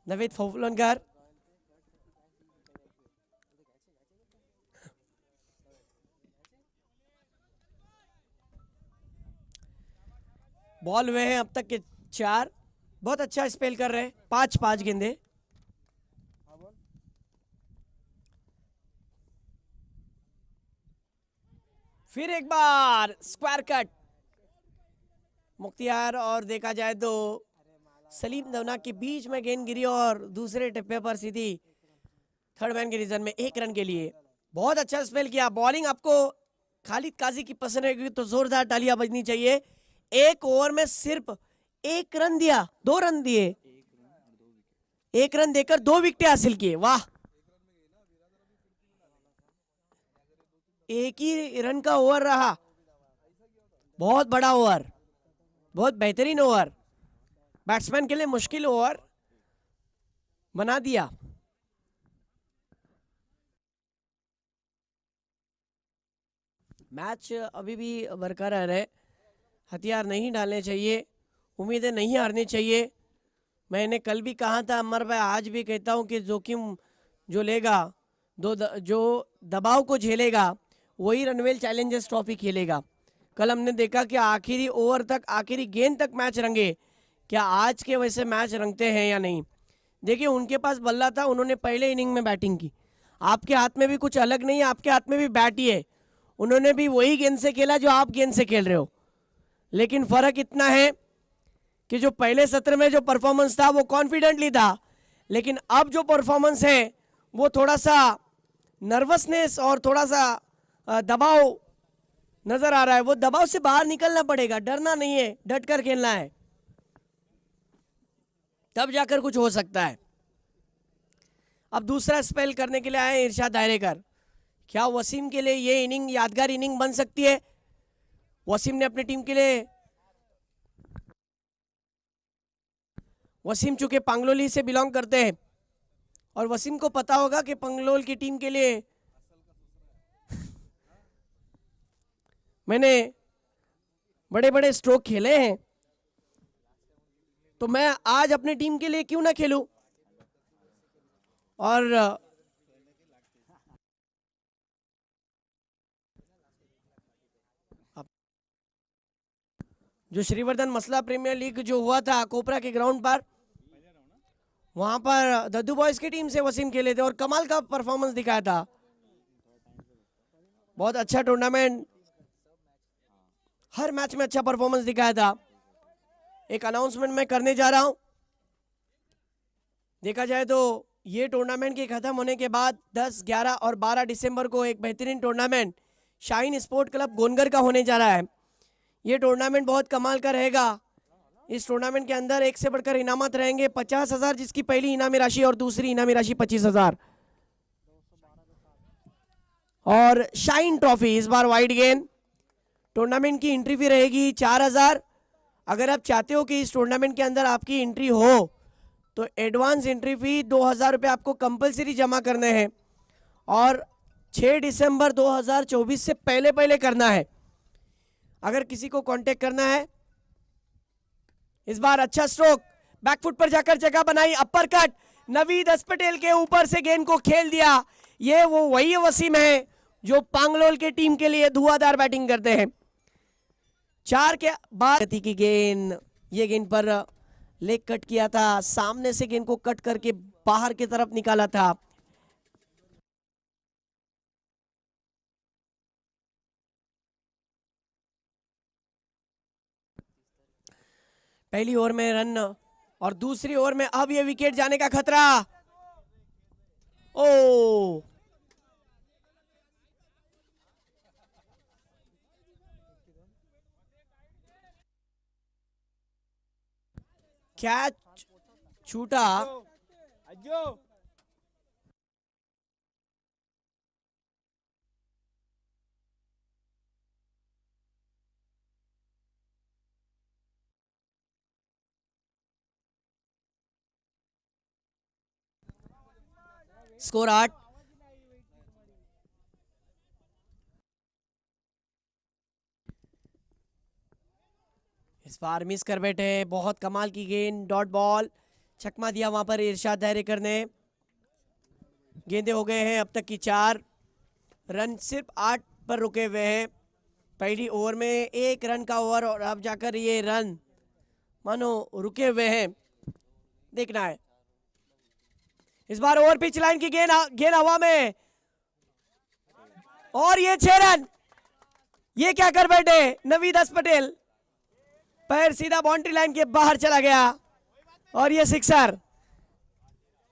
नवीद फोफलनकर। बॉल हुए हैं अब तक के 4। बहुत अच्छा स्पेल कर रहे हैं। 5 गेंदे। फिर एक बार स्क्वायर कट मुख्तियार, और देखा जाए तो सलीम दवना के बीच में गेंद गिरी और दूसरे टिप्पे पर सीधी थर्ड मैन के रीजन में 1 रन के लिए। बहुत अच्छा स्पेल किया। बॉलिंग आपको खालिद काजी की पसंद है तो जोरदार तालियां बजनी चाहिए। 1 ओवर में सिर्फ 1 रन दिया, 2 रन दिए, 1 रन देकर 2 विकेट हासिल किए। वाह, एक ही रन का ओवर रहा। बहुत बड़ा ओवर, बहुत बेहतरीन ओवर, बैट्समैन के लिए मुश्किल ओवर बना दिया। मैच अभी भी बरकरार है। हथियार नहीं डालने चाहिए, उम्मीदें नहीं हारनी चाहिए। मैंने कल भी कहा था अमर भाई, आज भी कहता हूं कि जोखिम जो लेगा, जो दबाव को झेलेगा, वही रनवेल चैलेंजर्स ट्रॉफी खेलेगा। कल हमने देखा कि आखिरी ओवर तक, आखिरी गेंद तक मैच रंगे। क्या आज के वैसे मैच रंगते हैं या नहीं? देखिए, उनके पास बल्ला था, उन्होंने पहले इनिंग में बैटिंग की। आपके हाथ में भी कुछ अलग नहीं है, आपके हाथ में भी बैट ही है। उन्होंने भी वही गेंद से खेला जो आप गेंद से खेल रहे हो, लेकिन फर्क इतना है कि जो पहले सत्र में जो परफॉर्मेंस था वो कॉन्फिडेंटली था, लेकिन अब जो परफॉर्मेंस है वो थोड़ा सा नर्वसनेस और थोड़ा सा दबाव नजर आ रहा है। वो दबाव से बाहर निकलना पड़ेगा, डरना नहीं है, डट कर खेलना है, तब जाकर कुछ हो सकता है। अब दूसरा स्पेल करने के लिए आए इरशाद दायरेकर। क्या वसीम के लिए ये इनिंग यादगार इनिंग बन सकती है? वसीम ने अपनी टीम के लिए, वसीम चूंकि पंगलोली से बिलोंग करते हैं और वसीम को पता होगा कि पंगलोल की टीम के लिए मैंने बड़े बड़े स्ट्रोक खेले हैं, तो मैं आज अपनी टीम के लिए क्यों ना खेलूं। और जो श्रीवर्धन मसला प्रीमियर लीग जो हुआ था कोपरा के ग्राउंड पर, वहां पर दद्दू बॉयज की टीम से वसीम खेले थे और कमाल का परफॉर्मेंस दिखाया था। बहुत अच्छा टूर्नामेंट, हर मैच में अच्छा परफॉर्मेंस दिखाया था। एक अनाउंसमेंट मैं करने जा रहा हूं। देखा जाए तो ये टूर्नामेंट के खत्म होने के बाद 10, 11 और 12 दिसंबर को एक बेहतरीन टूर्नामेंट शाइन स्पोर्ट क्लब गोनगर का होने जा रहा है। ये टूर्नामेंट बहुत कमाल का रहेगा। इस टूर्नामेंट के अंदर एक से बढ़कर इनामत रहेंगे। 50,000 जिसकी पहली इनामी राशि और दूसरी इनामी राशि 25,000, और शाइन ट्रॉफी इस बार वाइड गेंद। टूर्नामेंट की एंट्री फी रहेगी 4,000। अगर आप चाहते हो कि इस टूर्नामेंट के अंदर आपकी एंट्री हो तो एडवांस एंट्री फी 2,000 रुपये आपको कंपलसरी जमा करने हैं और 6 दिसंबर 2024 से पहले पहले करना है। अगर किसी को कांटेक्ट करना है, इस बार अच्छा स्ट्रोक, बैकफुट पर जाकर जगह बनाई, अपर कट, नवीद अस्पटेल के ऊपर से गेंद को खेल दिया। ये वो वही वसीम है जो पांगलोल के टीम के लिए धुआंधार बैटिंग करते हैं। 4 के बाद गति की गेंद, ये गेंद पर लेग कट किया था, सामने से गेंद को कट करके बाहर की तरफ निकाला था। पहली ओवर में रन और दूसरी ओवर में अब ये विकेट जाने का खतरा। ओ कैच छूटा। स्कोर 8। इस बार मिस कर बैठे, बहुत कमाल की गेंद, डॉट बॉल, छक्मा दिया वहां पर इरशाद दायरेकर ने। गेंदे हो गए हैं अब तक की 4, रन सिर्फ 8 पर रुके हुए हैं। पहली ओवर में 1 रन का ओवर और अब जाकर ये रन मानो रुके हुए हैं, देखना है। इस बार ओवर पिच लाइन की गेंद गेंद हवा में और ये 6 रन। ये क्या कर बैठे नवीदास पटेल, पैर सीधा बाउंड्री लाइन के बाहर चला गया और ये सिक्सर।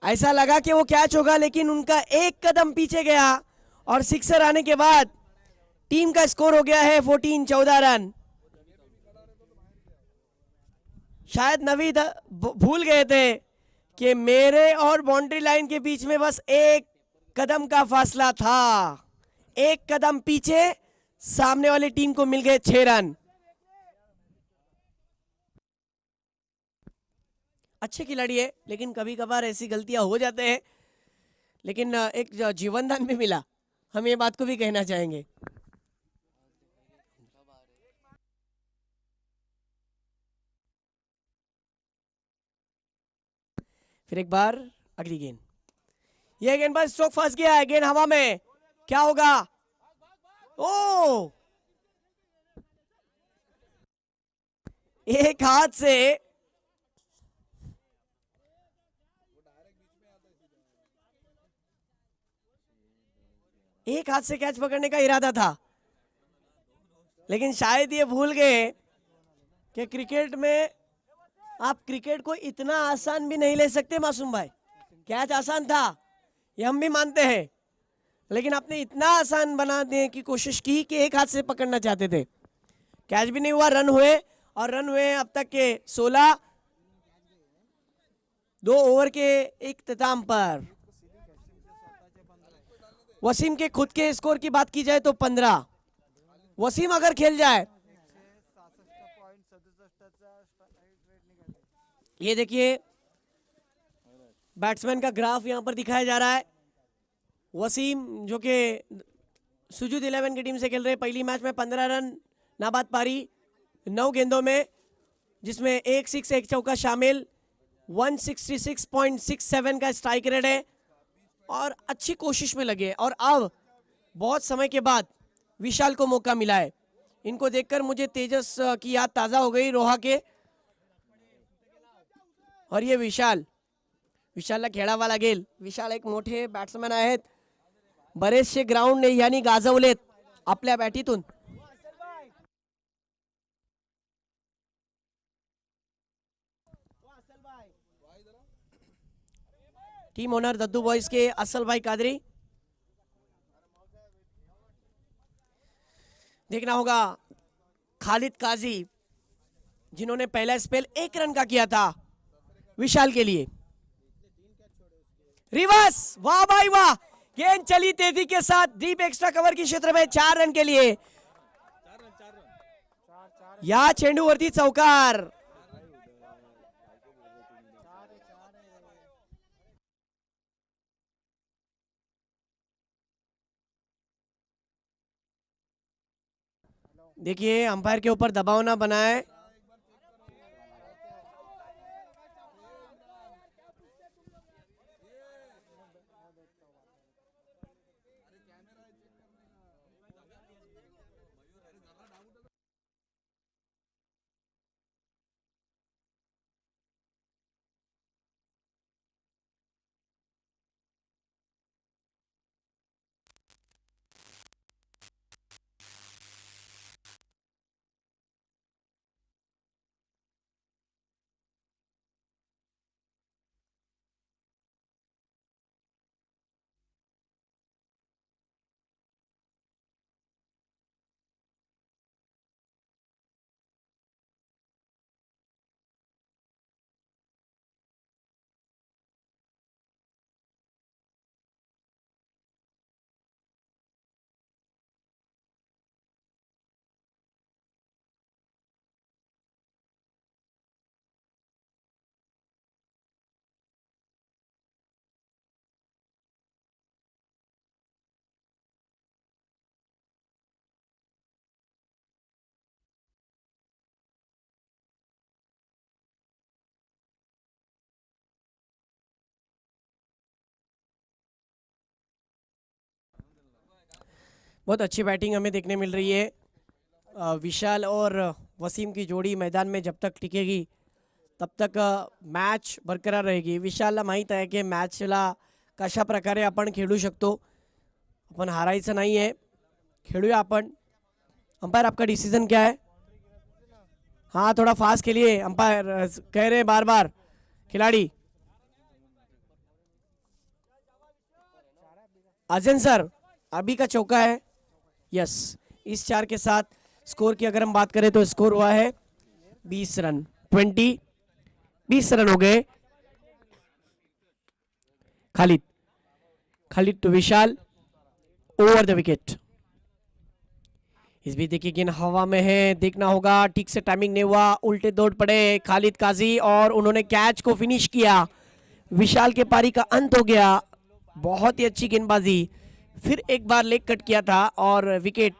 ऐसा लगा कि वो कैच होगा लेकिन उनका एक कदम पीछे गया और सिक्सर आने के बाद टीम का स्कोर हो गया है 14 रन। शायद नवीद भूल गए थे कि मेरे और बाउंड्री लाइन के बीच में बस एक कदम का फासला था। एक कदम पीछे सामने वाली टीम को मिल गए 6 रन। अच्छे खिलाड़ी है लेकिन कभी कभार ऐसी गलतियां हो जाते हैं, लेकिन एक जीवन दान भी मिला, हम ये बात को भी कहना चाहेंगे। फिर एक बार अगली गेंद, यह गेंद पर स्ट्रोक फंस गया है, गेंद हवा में, क्या होगा? ओ एक हाथ से कैच पकड़ने का इरादा था लेकिन शायद ये भूल गए कि क्रिकेट में आप क्रिकेट को इतना आसान भी नहीं ले सकते मासूम भाई। कैच आसान था ये हम भी मानते हैं, लेकिन आपने इतना आसान बनाने की कोशिश की कि एक हाथ से पकड़ना चाहते थे। कैच भी नहीं हुआ, रन हुए और रन हुए अब तक के 16, 2 ओवर के इख्तिताम पर। वसीम के खुद के स्कोर की बात की जाए तो 15। वसीम अगर खेल जाए, ये देखिए बैट्समैन का ग्राफ यहां पर दिखाया जा रहा है। वसीम जो कि सुजुद 11 की टीम से खेल रहे, पहली मैच में 15 रन, नाबाद पारी 9 गेंदों में, जिसमें 1 6 1 चौका शामिल, 166.67 का स्ट्राइक रेट है और अच्छी कोशिश में लगे। और अब बहुत समय के बाद विशाल को मौका मिला है। इनको देखकर मुझे तेजस की याद ताज़ा हो गई, रोहा के। और ये विशालला खेळावा लागेल। विशाल एक मोठे बॅट्समॅन आहेत, बरेचसे ग्राउंड यांनी गाजवलेत आपल्या बॅटीतून। टीम ओनर दद्दू बॉयज के असल भाई कादरी। देखना होगा खालिद काजी, जिन्होंने पहला स्पेल 1 रन का किया था विशाल के लिए। रिवर्स, वाह भाई वाह, गेंद चली तेजी के साथ डीप एक्स्ट्रा कवर की क्षेत्र में 4 रन के लिए। या चेंडूवरती चौकार। देखिए अंपायर के ऊपर दबाव ना बनाए। बहुत अच्छी बैटिंग हमें देखने मिल रही है। विशाल और वसीम की जोड़ी मैदान में जब तक टिकेगी तब तक मॅच बरकरार रहेगी. विशालला माहीत आहे की मॅचला कशा प्रकारे आपण खेळू शकतो. आपण हारायचं नाही आहे, खेळूया आपण. अंपायर आपका डिसीजन क्या है? हाँ थोड़ा फास्ट खेलिए, अंपायर कह रहे हैं बार बार खिलाड़ी. अजन सर अभी का चौका है. यस, इस 4 के साथ स्कोर की अगर हम बात करें तो स्कोर हुआ है 20 रन. 20 रन हो गए. Khalid to Vishal over the wicket. इस भी देखिए गेंद हवा में है, देखना होगा, ठीक से टाइमिंग नहीं हुआ, उल्टे दौड़ पड़े खालिद काजी और उन्होंने कैच को फिनिश किया. विशाल के पारी का अंत हो गया. बहुत ही अच्छी गेंदबाजी. फिर एक बार लेग कट किया था और विकेट.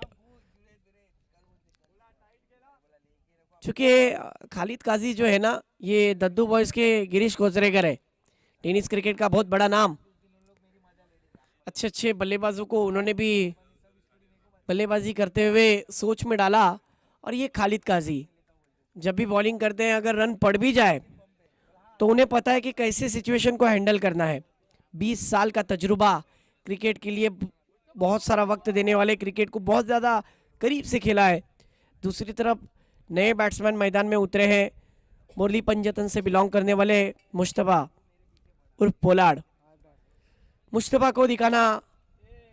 चूंकि खालिद काजी जो है ना, ये दद्दू बॉयज के गिरीश कोचरेकर है, टेनिस क्रिकेट का बहुत बड़ा नाम. अच्छे बल्लेबाजों को उन्होंने भी बल्लेबाजी करते हुए सोच में डाला. और ये खालिद काजी जब भी बॉलिंग करते हैं, अगर रन पड़ भी जाए तो उन्हें पता है कि कैसे सिचुएशन को हैंडल करना है. 20 साल का तजुर्बा क्रिकेट के लिए, बहुत सारा वक्त देने वाले, क्रिकेट को बहुत ज़्यादा करीब से खेला है. दूसरी तरफ नए बैट्समैन मैदान में उतरे हैं. मुरली पंजतन से बिलोंग करने वाले मुश्तबा उर्फ पोलार्ड. मुश्तबा को दिखाना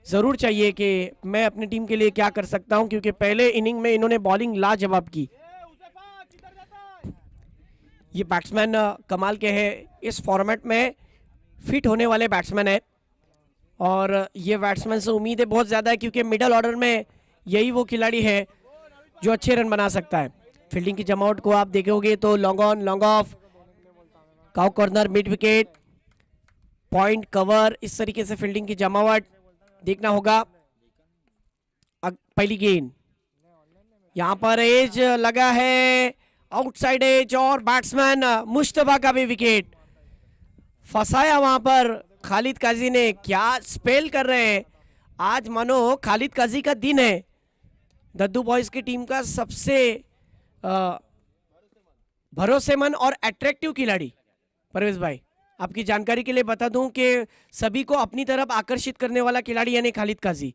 ज़रूर चाहिए कि मैं अपनी टीम के लिए क्या कर सकता हूं, क्योंकि पहले इनिंग में इन्होंने बॉलिंग लाजवाब की. ये बैट्समैन कमाल के हैं. इस फॉर्मेट में फिट होने वाले बैट्समैन है और ये बैट्समैन से उम्मीदें बहुत ज़्यादा है, क्योंकि मिडल ऑर्डर में यही वो खिलाड़ी है जो अच्छे रन बना सकता है. फील्डिंग की जमावट को आप देखोगे तो long on, long off, cow corner, mid wicket, point, cover, इस तरीके से फील्डिंग की जमावट देखना होगा. पहली गेंद, यहां पर एज लगा है, आउटसाइड एज, और बैट्समैन मुश्तबा का भी विकेट. फंसाया वहां पर खालिद काजी ने. क्या स्पेल कर रहे हैं आज, मानो खालिद काजी का दिन है. दद्दू बॉयज की टीम का सबसे भरोसेमंद और अट्रैक्टिव खिलाड़ी. परवेज भाई, आपकी जानकारी के लिए बता दूं कि सभी को अपनी तरफ आकर्षित करने वाला खिलाड़ी यानी खालिद काजी.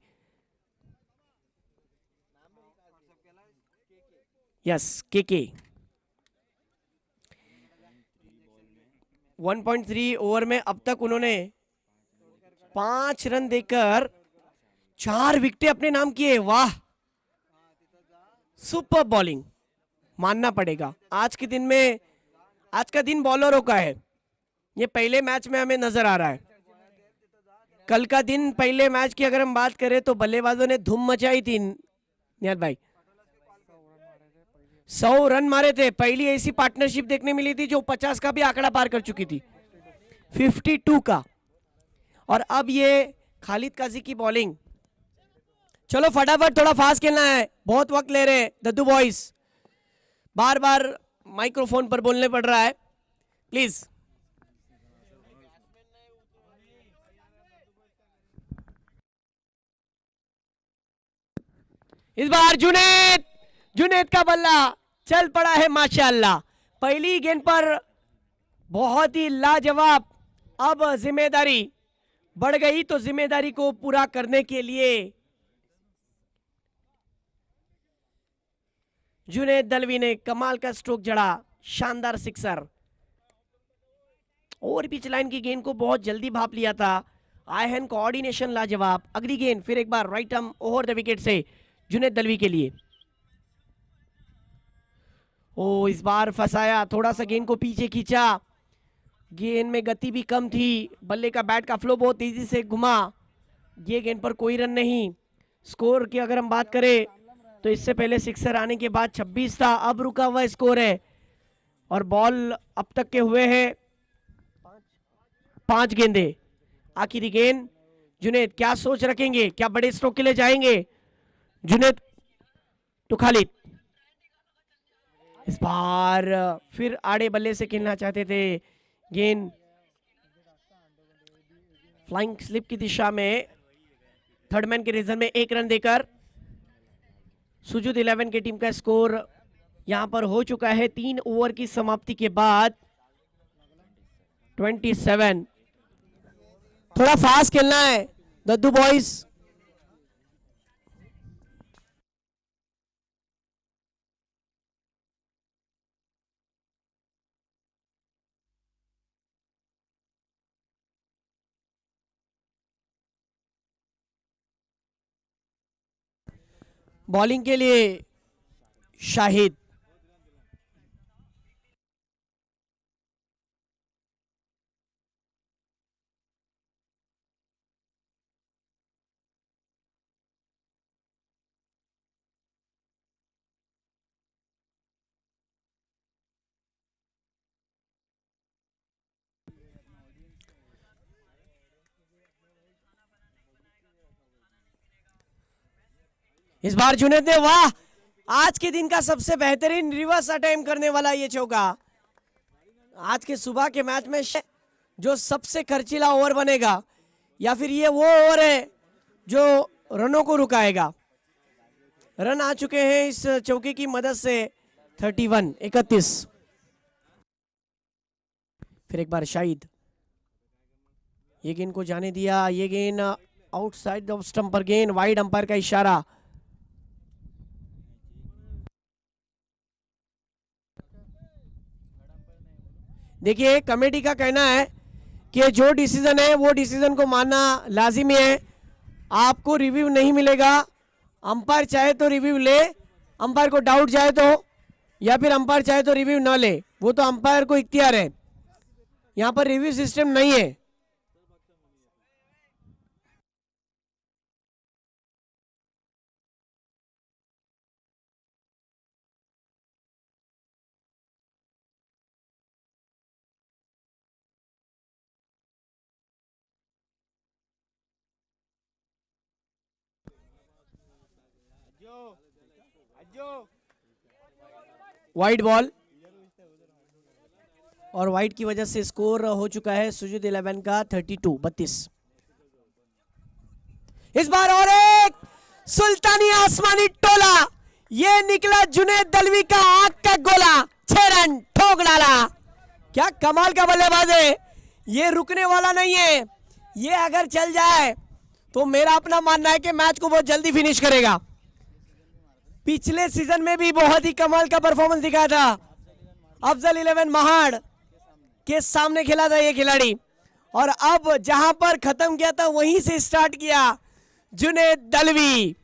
यस, के 1.3 ओवर में अब तक उन्होंने 5 रन देकर 4 विकेटें अपने नाम किए. वाह, सुपर बॉलिंग मानना पड़ेगा. आज के दिन में, आज का दिन बॉलरों का है. ये पहले मैच में हमें नजर आ रहा है. कल का दिन, पहले मैच की अगर हम बात करें तो बल्लेबाजों ने धूम मचाई थी. निहाल भाई 100 रन मारे थे. पहली ऐसी पार्टनरशिप देखने मिली थी जो 50 का भी आंकड़ा पार कर चुकी थी, 52 का. और अब ये खालिद काजी की बॉलिंग. चलो फटाफट, थोड़ा फास्ट खेलना है, बहुत वक्त ले रहे हैं दद्दू बॉयज. बार बार माइक्रोफोन पर बोलने पड़ रहा है, प्लीज. इस बार जुनेद का बल्ला चल पड़ा है माशाल्लाह. पहली गेंद पर बहुत ही लाजवाब. अब जिम्मेदारी बढ़ गई, तो जिम्मेदारी को पूरा करने के लिए जुनेद दलवी ने कमाल का स्ट्रोक जड़ा. शानदार सिक्सर. और पिच लाइन की गेंद को बहुत जल्दी भाप लिया था. आई हैंड कोऑर्डिनेशन लाजवाब. अगली गेंद फिर एक बार right arm over the wicket से जुनेद दलवी के लिए. ओ, इस बार फंसाया, थोड़ा सा गेंद को पीछे खींचा. गेंद में गति भी कम थी. बल्ले का बैट का फ्लो बहुत तेजी से घुमा. ये गेंद पर कोई रन नहीं. स्कोर की अगर हम बात करें तो इससे पहले सिक्सर आने के बाद 26 था, अब रुका हुआ स्कोर है. और बॉल अब तक के हुए हैं 5 गेंदे. आखिरी गेंद. जुनेद क्या सोच रखेंगे, क्या बड़े स्ट्रोक के लिए जाएंगे? जुनेद टू खालिद. इस बार फिर आड़े बल्ले से खेलना चाहते थे. गेंद फ्लाइंग स्लिप की दिशा में थर्ड मैन के रिजल्ट में 1 रन देकर सुजुद 11 की टीम का स्कोर यहां पर हो चुका है 3 ओवर की समाप्ति के बाद 27। थोड़ा फास्ट खेलना है दद्दू बॉयज। बॉलिंग के लिए शाहिद, इस बार जुनैद ने वाह, आज के दिन का सबसे बेहतरीन रिवर्स अटेम्प्ट करने वाला ये चौका। आज के सुबह के मैच में जो सबसे खर्चीला ओवर बनेगा, या फिर ये वो ओवर है जो रनों को रुकाएगा। रन आ चुके हैं इस चौके की मदद से 31। फिर एक बार शाहिद, ये गेंद को जाने दिया, ये गेंद आउटसाइड ऑफ स्टंप पर गेंद, वाइड अंपायर का इशारा। देखिए कमेटी का कहना है कि जो डिसीजन है वो डिसीजन को मानना लाजिमी है। आपको रिव्यू नहीं मिलेगा। अंपायर चाहे तो रिव्यू ले, अंपायर को डाउट जाए तो, या फिर अंपायर चाहे तो रिव्यू ना ले, वो तो अंपायर को इख्तियार है। यहां पर रिव्यू सिस्टम नहीं है। वाइड बॉल, और वाइड की वजह से स्कोर हो चुका है सुजुद 11 का 32। इस बार और एक सुल्तानी आसमानी टोला, ये निकला जुनैद दलवी का आंख का गोला, 6 रन ठोक डाला। क्या कमाल का बल्लेबाज है, ये रुकने वाला नहीं है। ये अगर चल जाए तो मेरा अपना मानना है कि मैच को बहुत जल्दी फिनिश करेगा। पिछले सीजन में भी बहुत ही कमाल का परफॉर्मेंस दिखाया था। अफजल 11 महाड़ के सामने खेला था ये खिलाड़ी, और अब जहां पर खत्म किया था वहीं से स्टार्ट किया जुनैद दलवी।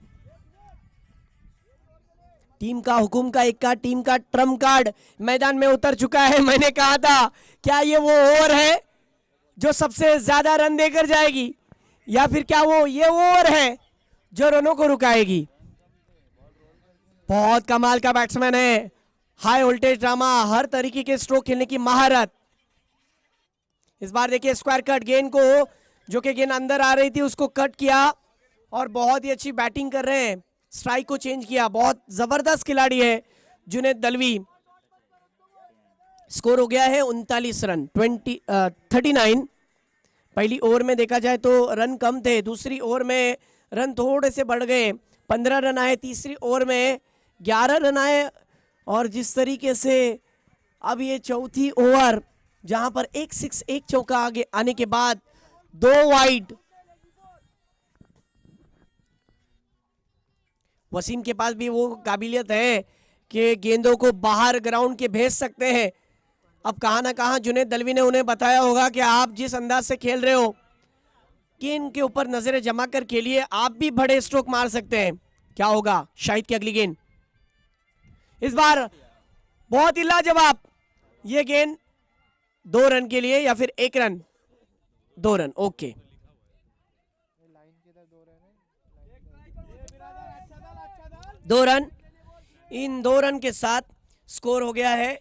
टीम का हुकुम का इक्का, टीम का ट्रम्प कार्ड मैदान में उतर चुका है। मैंने कहा था क्या ये वो ओवर है जो सबसे ज्यादा रन देकर जाएगी, या फिर क्या वो ये ओवर है जो रनों को रुकाएगी। बहुत कमाल का बैट्समैन है, हाई वोल्टेज ड्रामा, हर तरीके के स्ट्रोक खेलने की महारत। इस बार देखिए स्क्वायर कट गेंद को, जो कि गेंद अंदर आ रही थी उसको कट किया, और बहुत ही अच्छी बैटिंग कर रहे हैं। स्ट्राइक को चेंज किया, बहुत जबरदस्त खिलाड़ी है जुनैद दलवी। स्कोर हो गया है 39 रन 39। पहली ओवर में देखा जाए तो रन कम थे, दूसरी ओवर में रन थोड़े से बढ़ गए, 15 रन आए, तीसरी ओवर में 11 रन आए। और जिस तरीके से अब ये चौथी ओवर, जहां पर 1 6 1 चौका आगे आने के बाद 2 वाइड, वसीम के पास भी वो काबिलियत है कि गेंदों को बाहर ग्राउंड के भेज सकते हैं। अब कहां ना कहां जुनैद दलवी ने उन्हें बताया होगा कि आप जिस अंदाज से खेल रहे हो, गेंद के ऊपर नजरें जमा कर खेलिए, आप भी बड़े स्ट्रोक मार सकते हैं। क्या होगा शाहिद की अगली गेंद, इस बार बहुत ही लाजवाब। ये गेंद 2 रन के लिए, या फिर 1 रन, 2 रन, ओके। दो रन, इन 2 रन के साथ स्कोर हो गया है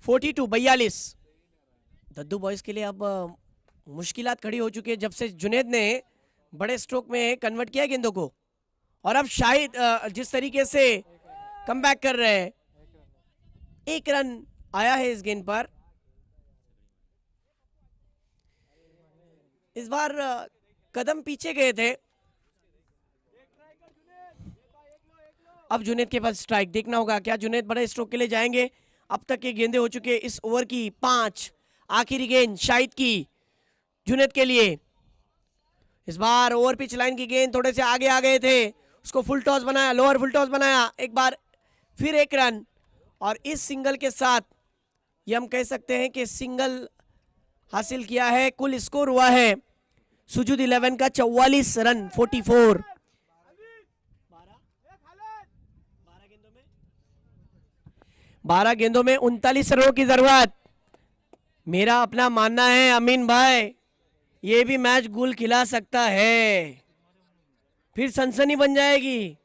42। दद्दू बॉयज के लिए अब मुश्किलात खड़ी हो चुकी है, जब से जुनैद ने बड़े स्ट्रोक में कन्वर्ट किया गेंदों को, और अब शाहिद जिस तरीके से कमबैक कर रहे हैं। 1 रन आया है इस गेंद पर। इस बार कदम पीछे गए थे। अब जुनेद के पास स्ट्राइक, देखना होगा क्या जुनेद बड़े स्ट्रोक के लिए जाएंगे। अब तक के गेंदे हो चुके इस ओवर की 5, आखिरी गेंद शाहिद की जुनेद के लिए। इस बार ओवर पिच लाइन की गेंद थोड़े से आगे आ गए थे, उसको फुल टॉस बनाया, लोअर फुल टॉस बनाया, एक बार फिर एक रन। और इस सिंगल के साथ ये हम कह सकते हैं कि सिंगल हासिल किया है। कुल स्कोर हुआ है सुजुद 11 का 44 रन 44। 12 गेंदों में 39 रनों की जरूरत। मेरा अपना मानना है अमीन भाई, ये भी मैच गुल खिला सकता है, फिर सनसनी बन जाएगी।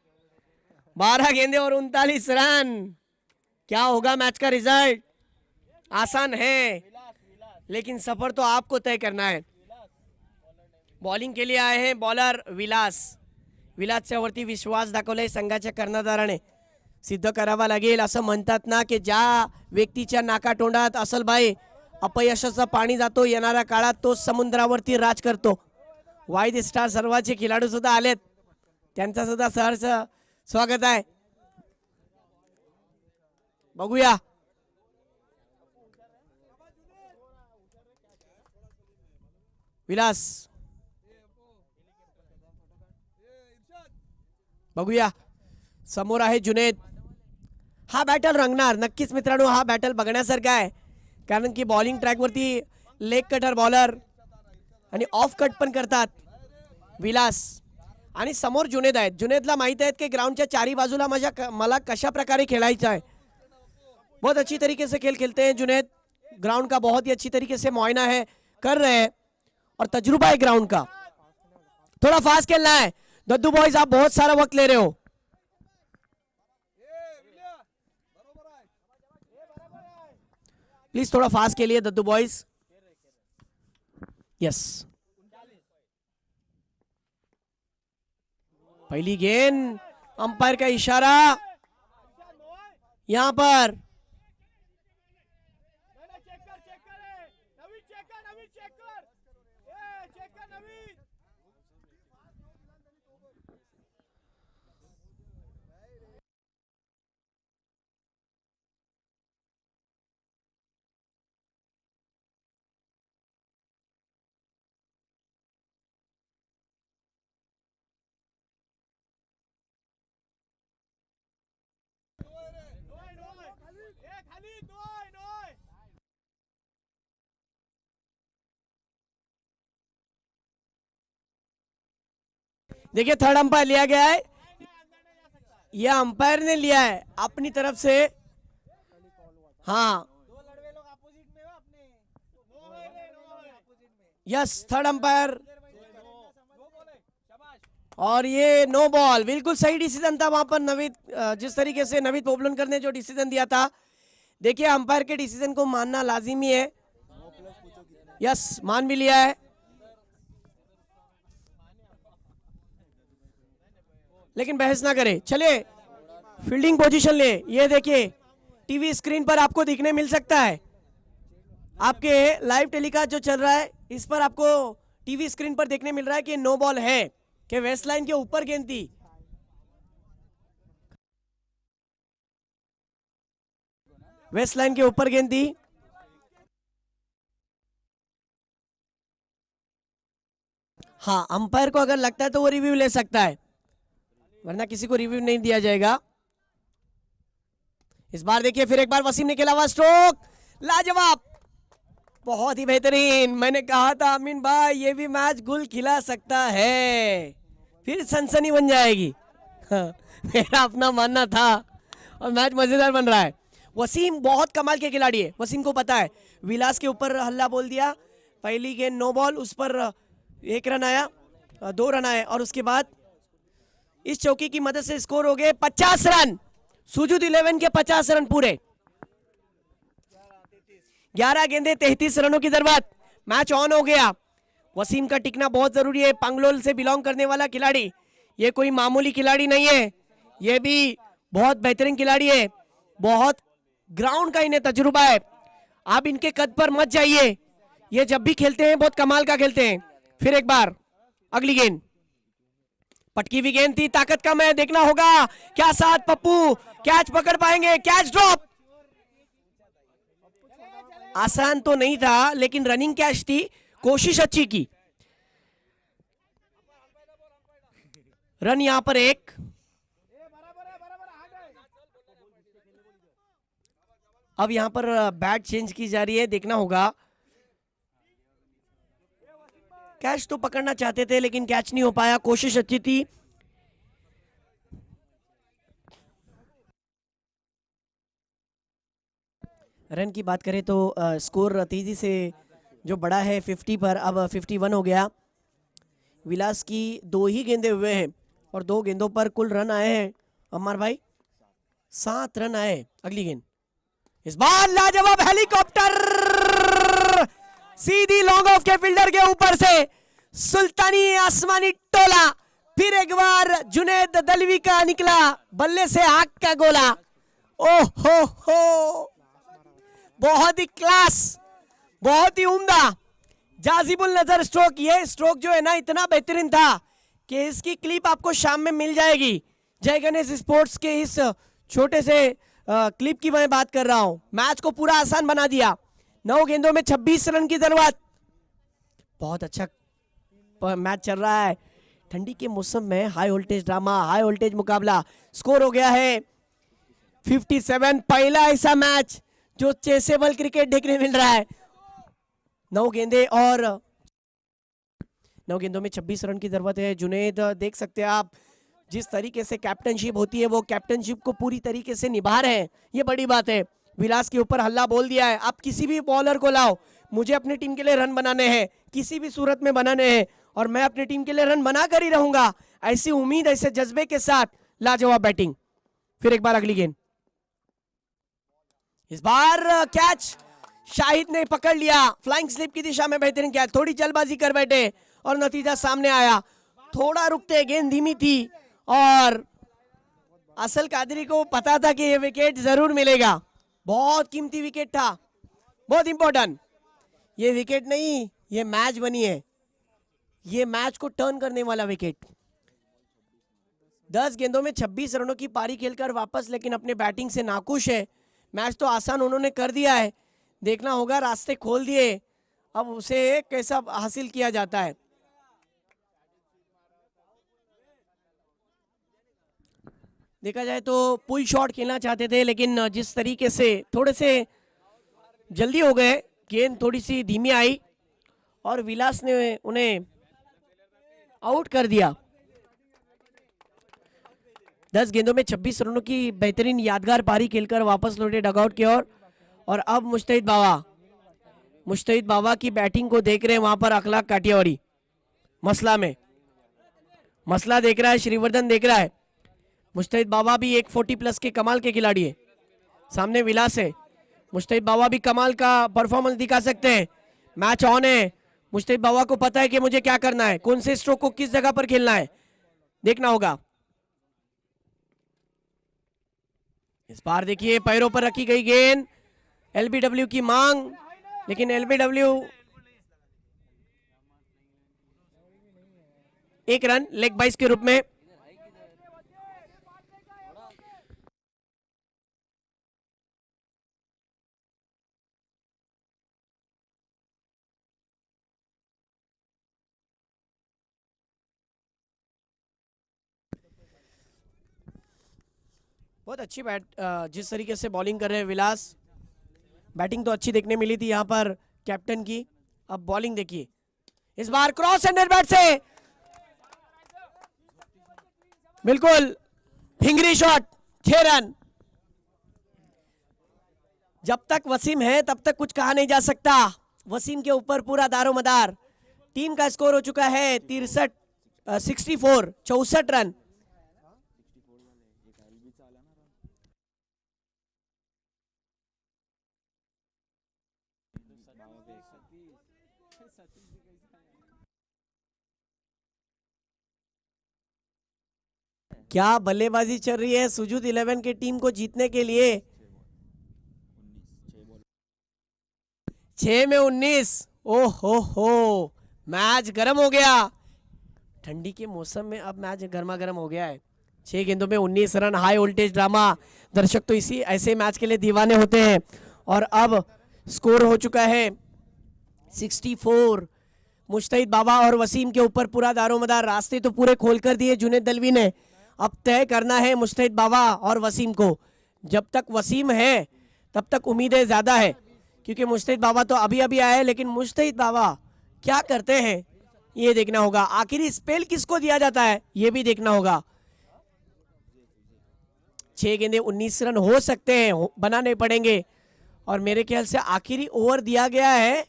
12 गेंदे और 39 रन, क्या होगा मैच का रिजल्ट? आसान है, लेकिन सफर तो आपको तय करना है। बॉलिंग के लिए आए हैं बॉलर विलासच्या वरती विश्वास दाखवलाय संघाच्या कर्णधाराने, सिद्ध करावा लागेल। असं म्हणतात ना की ज्या व्यक्तीच्या नाकातोंडात असल बाई अपयशाचं पाणी जातो, येणाऱ्या काळात तो समुद्रावरती राज करतो। वाईद स्टार सर्वाचे खेळाडू सुद्धा आलेत, त्यांचा सुद्धा सहर्ष स्वागत आहे। बघूया विलास, बघूया समोर आहे जुनेद। हा बॅटल रंगणार नक्कीच मित्रांनो, हा बॅटल बघण्यासारखा आहे, कारण की बॉलिंग ट्रॅक वरती लेग कटर बॉलर आणि ऑफ कट पण करतात विलास, आणि समोर जुनेद आहेत। जुनेदला माहित आहे की ग्राउंडच्या चारी बाजूला मला कशा प्रकारे खेळायचं आहे। बहुत अच्छी तरीके से खेल खेलते हैं जुनेद, ग्राउंड का बहुत ही अच्छी तरीके से मुआयना है कर रहे हैं, और तजुर्बा है ग्राउंड का। थोड़ा फास्ट खेलना है दद्दू बॉयज, आप बहुत सारा वक्त ले रहे हो। प्लीज थोड़ा फास्ट खेलिए दद्दू बॉयज। यस, पहली गेंद, अंपायर का इशारा यहां पर। देखिए थर्ड अंपायर लिया गया है, यह अंपायर ने लिया है अपनी तरफ से। हाँ यस, थर्ड अंपायर, और ये नो बॉल। बिल्कुल सही डिसीजन था वहां पर नवीद, जिस तरीके से नवीद पोबलनकर ने जो डिसीजन दिया था। देखिए अंपायर के डिसीजन को मानना लाजिमी है। यस, मान भी लिया है। लेकिन बहस ना करे, चले फील्डिंग पोजीशन ले। ये देखिए टीवी स्क्रीन पर आपको दिखने मिल सकता है, आपके लाइव टेलीकास्ट जो चल रहा है इस पर आपको टीवी स्क्रीन पर देखने मिल रहा है कि नो बॉल है, कि वेस्ट लाइन के ऊपर गेंद थी। वेस्ट लाइन के ऊपर गेंद थी। हाँ, अंपायर को अगर लगता है तो वो रिव्यू ले सकता है, वरना किसी को रिव्यू नहीं दिया जाएगा। इस बार देखिए फिर एक बार वसीम ने खेला हुआ स्ट्रोक, लाजवाब, बहुत ही बेहतरीन। मैंने कहा था अमीन भाई ये भी मैच गुल खिला सकता है, फिर सनसनी बन जाएगी। हाँ, मेरा अपना मानना था, और मैच मजेदार बन रहा है। वसीम बहुत कमाल के खिलाड़ी है, वसीम को पता है। विलास के ऊपर हल्ला बोल दिया, पहली गेंद नो बॉल, उस पर 1 रन आया, 2 रन आए, और उसके बाद इस चौकी की मदद से स्कोर हो गए 50 रन। सुजुद 11 के 50 रन पूरे, 11 गेंदे 33 रनों की जरूरत। मैच ऑन हो गया। वसीम का टिकना बहुत जरूरी है, पांगलोल से बिलोंग करने वाला खिलाड़ी, ये कोई मामूली खिलाड़ी नहीं है, ये भी बहुत बेहतरीन खिलाड़ी है, बहुत ग्राउंड का इन्हें तजुर्बा है। आप इनके कद पर मत जाइए, ये जब भी खेलते हैं बहुत कमाल का खेलते हैं। फिर एक बार अगली गेंद, पटकी हुई गेंद थी, ताकत कम है, देखना होगा क्या साथ पप्पू कैच पकड़ पाएंगे, कैच ड्रॉप। आसान तो नहीं था लेकिन रनिंग कैच थी, कोशिश अच्छी की। रन यहां पर एक। अब यहां पर बैट चेंज की जा रही है, देखना होगा। कैच तो पकड़ना चाहते थे लेकिन कैच नहीं हो पाया, कोशिश अच्छी थी। रन की बात करें तो स्कोर तेजी से जो बड़ा है 50 पर, अब 51 हो गया। विलास की 2 ही गेंदे हुए हैं और 2 गेंदों पर कुल रन आए हैं अमर भाई 7 रन आए। अगली गेंद, इस बार लाजवाब हेलीकॉप्टर, सीधी लॉन्ग ऑफ के फील्डर के ऊपर से सुल्तानी आसमानी टोला, फिर एक बार जुनैद दलवी का निकला बल्ले से आग का गोला। ओहो हो, बहुत ही क्लास, बहुत ही उम्दा, जाजिबुल नजर स्ट्रोक। ये स्ट्रोक जो है ना इतना बेहतरीन था कि इसकी क्लिप आपको शाम में मिल जाएगी। जय गणेश स्पोर्ट्स के इस छोटे से क्लिप की मैं बात कर रहा हूं। मैच को पूरा आसान बना दिया। 9 गेंदों में 26 रन की जरूरत। बहुत अच्छा मैच चल रहा है। ठंडी के मौसम में high voltage drama, high voltage मुकाबला। स्कोर हो गया है 57। पहला ऐसा मैच जो चेसेबल क्रिकेट देखने मिल रहा है। 9 गेंदे और 9 गेंदों में 26 रन की जरूरत है। जुनैद देख सकते हैं आप, जिस तरीके से कैप्टनशिप होती है वो कैप्टनशिप को पूरी तरीके से निभा रहे हैं, ये बड़ी बात है। विलास के ऊपर हल्ला बोल दिया है, आप किसी भी बॉलर को लाओ, मुझे अपनी टीम के लिए रन बनाने हैं, किसी भी सूरत में बनाने हैं और मैं अपनी टीम के लिए रन बना कर ही रहूंगा। ऐसी उम्मीद, ऐसे जज्बे के साथ लाजवाब बैटिंग। फिर एक बार अगली गेंद, इस बार कैच शाहिद ने पकड़ लिया, फ्लाइंग स्लिप की दिशा में बेहतरीन कैच। थोड़ी जल्दबाजी कर बैठे और नतीजा सामने आया। थोड़ा रुकते, गेंद धीमी थी और असल कादरी को पता था कि ये विकेट जरूर मिलेगा। बहुत कीमती विकेट था, बहुत इंपॉर्टेंट। ये विकेट नहीं, ये मैच बनी है, ये मैच को टर्न करने वाला विकेट। 10 गेंदों में 26 रनों की पारी खेलकर वापस, लेकिन अपने बैटिंग से नाखुश है। मैच तो आसान उन्होंने कर दिया है, देखना होगा रास्ते खोल दिए, अब उसे कैसा हासिल किया जाता है। देखा जाए तो पुल शॉट खेलना चाहते थे लेकिन जिस तरीके से थोड़े से जल्दी हो गए, गेंद थोड़ी सी धीमी आई और विलास ने उन्हें आउट कर दिया। 10 गेंदों में 26 रनों की बेहतरीन यादगार पारी खेलकर वापस लौटे डगआउट की ओर। और अब मुश्तहिद बाबा की बैटिंग को देख रहे हैं वहां पर अखलाक काठियावाड़ी। मसला देख रहा है, श्रीवर्धन देख रहा है। मुश्तहिद बाबा भी एक 40+ के कमाल के खिलाड़ी है। सामने विलास है, मुश्तहिद बाबा भी कमाल का परफॉर्मेंस दिखा सकते हैं। मैच ऑन है, मुश्तहिद बाबा को पता है कि मुझे क्या करना है, कौन से स्ट्रोक को किस जगह पर खेलना है, देखना होगा। इस बार देखिए पैरों पर रखी गई गेंद, एलबीडब्ल्यू की मांग, लेकिन एलबीडब्ल्यू 1 रन लेग बाइस के रूप में। बहुत अच्छी जिस तरीके से बॉलिंग कर रहे हैं विलास, बैटिंग तो अच्छी देखने मिली थी यहाँ पर कैप्टन की। अब बॉलिंग देखिए, इस बार क्रॉस हैंडेड बैट से बिल्कुल फिंगरी शॉट, 6 रन। जब तक वसीम है तब तक कुछ कहा नहीं जा सकता। वसीम के ऊपर पूरा दारोमदार। टीम का स्कोर हो चुका है 64 रन। क्या बल्लेबाजी चल रही है सुजूद 11 की टीम को जीतने के लिए। 6 में 19। ओहो हो, मैच गर्म हो गया। ठंडी के मौसम में अब मैच गर्मा गर्म हो गया है। 6 गेंदों में 19 रन, हाई वोल्टेज ड्रामा। दर्शक तो इसी ऐसे मैच के लिए दीवाने होते हैं। और अब स्कोर हो चुका है 64। मुश्ताहिद बाबा और वसीम के ऊपर पूरा दारोमदार। रास्ते तो पूरे खोल कर दिए जुनैद दलवी ने। अब तय करना है मुश्ताहिद बाबा और वसीम को। जब तक वसीम है तब तक उम्मीदें ज्यादा है, क्योंकि मुश्ताहिद बाबा तो अभी अभी आए, लेकिन मुश्ताहिद बाबा क्या करते हैं ये देखना होगा। आखिरी स्पेल किसको दिया जाता है ये भी देखना होगा। 6 गेंदे 19 रन हो सकते हैं, बनाने पड़ेंगे। और मेरे ख्याल से आखिरी ओवर दिया गया है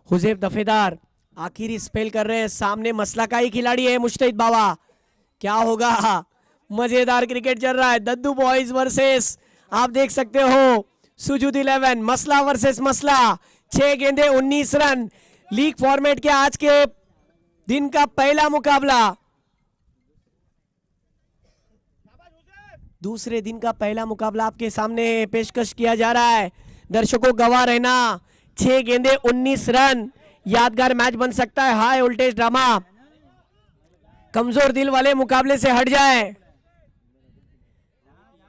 हुजैफ दफेदार। आखिरी स्पेल कर रहे हैं। सामने मसला का ही खिलाड़ी है मुश्ताहिद बाबा। क्या होगा? मजेदार क्रिकेट चल रहा है। दद्दू बॉयज वर्सेस, आप देख सकते हो, सुजुद 11। मसला वर्सेस मसला। 6 गेंदे 19 रन। लीग फॉर्मेट के आज के दिन का पहला मुकाबला, दूसरे दिन का पहला मुकाबला आपके सामने पेशकश किया जा रहा है। दर्शकों गवाह रहना। 6 गेंदे 19 रन, यादगार मैच बन सकता है। High voltage drama. कमजोर दिल वाले मुकाबले से हट जाए।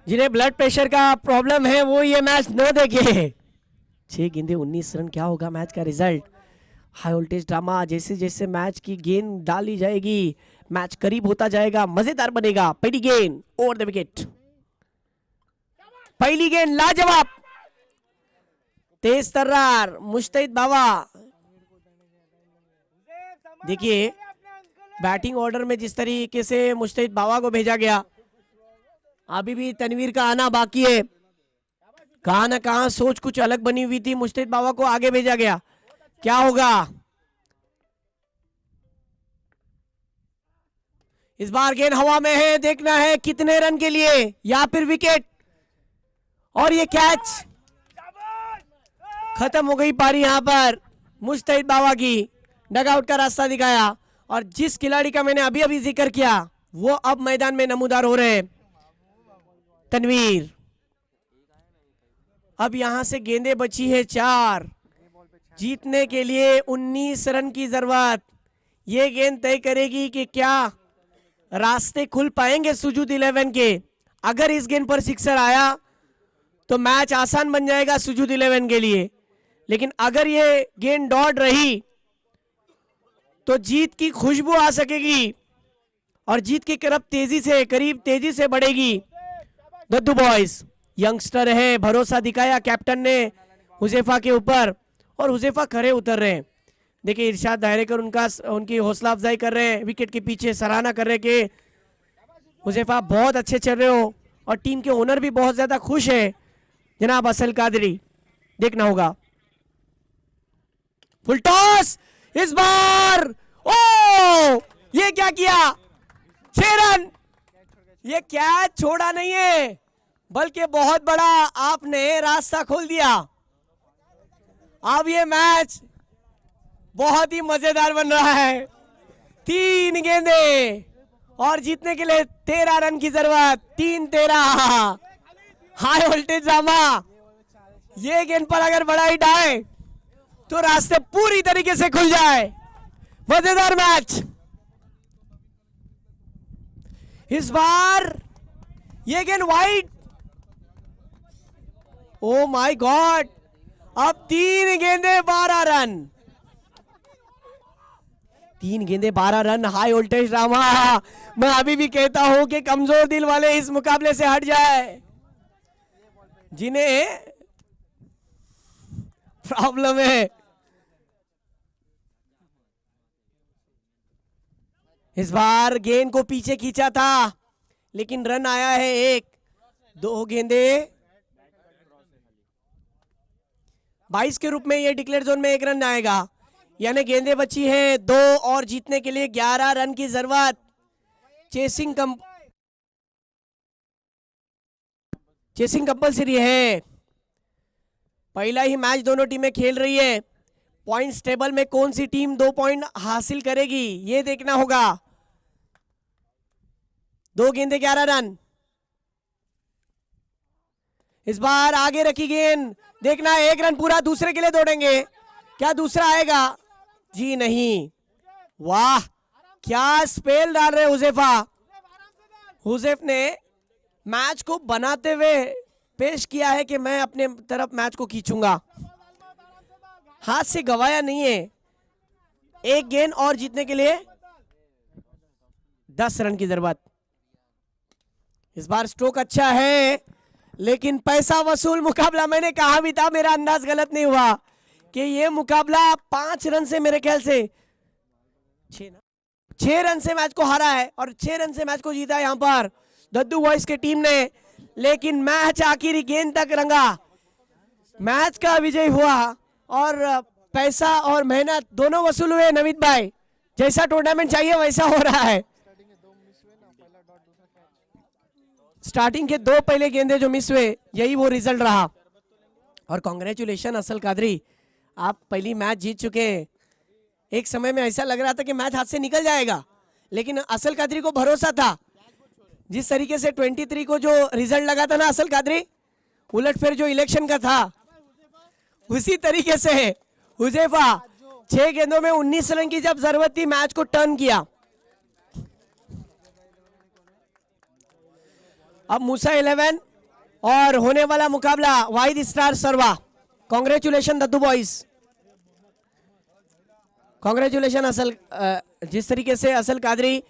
जिन्हें ब्लड प्रेशर का प्रॉब्लम है वो ये मैच न देखे। 6 गेंदे 19 रन, क्या होगा मैच का रिजल्ट? High voltage drama. जैसे जैसे मैच की गेंद डाली जाएगी मैच करीब होता जाएगा, मजेदार बनेगा। पहली गेंद ओवर द विकेट। पहली गेंद लाजवाब, तेज तर्रार। मुश्ताहिद बाबा, देखिए बैटिंग ऑर्डर में जिस तरीके से मुश्ताहिद बाबा को भेजा गया, अभी भी तनवीर का आना बाकी है। कहां ना कहां सोच कुछ अलग बनी हुई थी। मुश्ताहिद बाबा को आगे भेजा गया, क्या होगा इस बार? गेंद हवा में है, देखना है कितने रन के लिए या फिर विकेट। और ये कैच, खत्म हो गई पारी यहां पर। मुश्ताहिद बाबा की डगआउट का रास्ता दिखाया, और जिस खिलाड़ी का मैंने अभी अभी जिक्र किया वो अब मैदान में नमूदार हो रहे हैं, तनवीर। अब यहां से गेंदें बची है 4। जीतने के लिए 19 रन की जरूरत। ये गेंद तय करेगी कि क्या रास्ते खुल पाएंगे सुजुद 11 के। अगर इस गेंद पर सिक्सर आया तो मैच आसान बन जाएगा सुजुद 11 के लिए, लेकिन अगर ये गेंद डॉट रही तो जीत की खुशबू आ सकेगी और जीत की करीब तेजी से बढ़ेगी। दद्दू बॉयज यंगस्टर है, भरोसा दिखाया कैप्टन ने हुजैफा के ऊपर, और हुजैफा खड़े उतर रहे हैं। देखिए इरशाद दायरेकर उनकी हौसला अफजाई कर रहे हैं, विकेट के पीछे सराहना कर रहे कि हुजैफा बहुत अच्छे चल रहे हो। और टीम के ओनर भी बहुत ज्यादा खुश है, जनाब असल कादरी। देखना होगा। फुल टॉस इस बार। ओ ये क्या किया? 6 रन। ये कैच छोड़ा नहीं है, बल्कि बहुत बड़ा आपने रास्ता खोल दिया। अब ये मैच बहुत ही मजेदार बन रहा है। 3 गेंदे और जीतने के लिए 13 रन की जरूरत। 3-13, हाई वोल्टेज ड्रामा। ये गेंद पर अगर बड़ा हिट आए तो रास्ते पूरी तरीके से खुल जाए। मजेदार मैच। इस बार ये गेंद वाइड। ओ माय गॉड, अब 3 गेंदे 12 रन। 3 गेंदे 12 रन, हाई वोल्टेज ड्रामा। मैं अभी भी कहता हूं कि कमजोर दिल वाले इस मुकाबले से हट जाए, जिन्हें प्रॉब्लम है। इस बार गेंद को पीछे खींचा था, लेकिन रन आया है 1। 2 गेंदे 22 के रूप में ये डिक्लेयर जोन में 1 रन आएगा, यानी गेंदें बची है 2 और जीतने के लिए 11 रन की जरूरत। चेसिंग कंपलसरी है। पहला ही मैच दोनों टीमें खेल रही है। पॉइंट्स टेबल में कौन सी टीम 2 पॉइंट हासिल करेगी ये देखना होगा। 2 गेंदे 11 रन। इस बार आगे रखी गेंद, देखना 1 रन पूरा, दूसरे के लिए दौड़ेंगे, क्या दूसरा आएगा? जी नहीं। वाह, क्या स्पेल डाल रहे हुजैफा। हुजैफ ने मैच को बनाते हुए पेश किया है कि मैं अपने तरफ मैच को खींचूंगा, हाथ से गवाया नहीं है। 1 गेंद और जीतने के लिए 10 रन की जरूरत। इस बार स्ट्रोक अच्छा है, लेकिन पैसा वसूल मुकाबला। मैंने कहा भी था, मेरा अंदाज गलत नहीं हुआ कि ये मुकाबला 5 रन से, मेरे ख्याल से 6 रन से मैच को हारा है और 6 रन से मैच को जीता है यहां पर दद्दू बॉयज की टीम ने। लेकिन मैच आखिरी गेंद तक रंगा, मैच का विजय हुआ और पैसा और मेहनत दोनों वसूल हुए। नवीद भाई, जैसा टूर्नामेंट चाहिए वैसा हो रहा है। स्टार्टिंग के 2 पहले गेंदे जो मिस हुए, यही वो रिजल्ट रहा। और कांग्रेचुलेशन असल कादरी, आप पहली मैच जीत चुके हैं। एक समय में ऐसा लग रहा था कि मैच हाथ से निकल जाएगा, लेकिन असल कादरी को भरोसा था। जिस तरीके से 23 को जो रिजल्ट लगा था ना असल कादरी, उलट फिर जो इलेक्शन का था, उसी तरीके से हुजैफा 6 गेंदों में 19 रन की जब जरूरत थी, मैच को टर्न किया। अब मूसा 11 और होने वाला मुकाबला वाहिद स्टार सरवा। कांग्रेचुलेशन दद्दू बॉयज, कांग्रेचुलेशन असल। जिस तरीके से असल कादरी,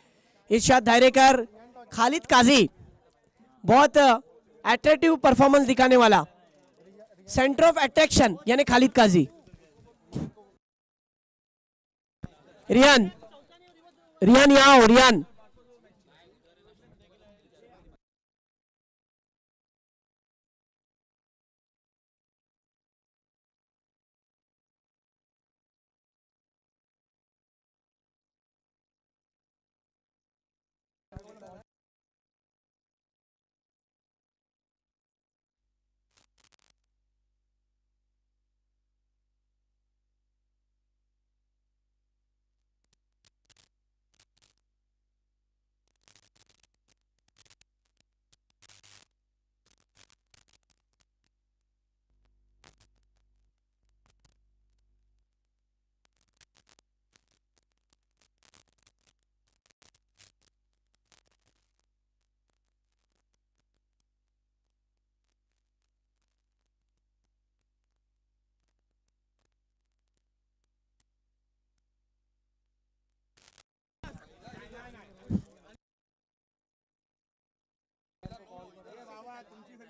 इरशाद दायरेकर, खालिद काजी, बहुत अट्रैक्टिव परफॉर्मेंस दिखाने वाला, सेंटर ऑफ अट्रैक्शन यानी खालिद काजी। रियान, रियान यहाँ हो, रियान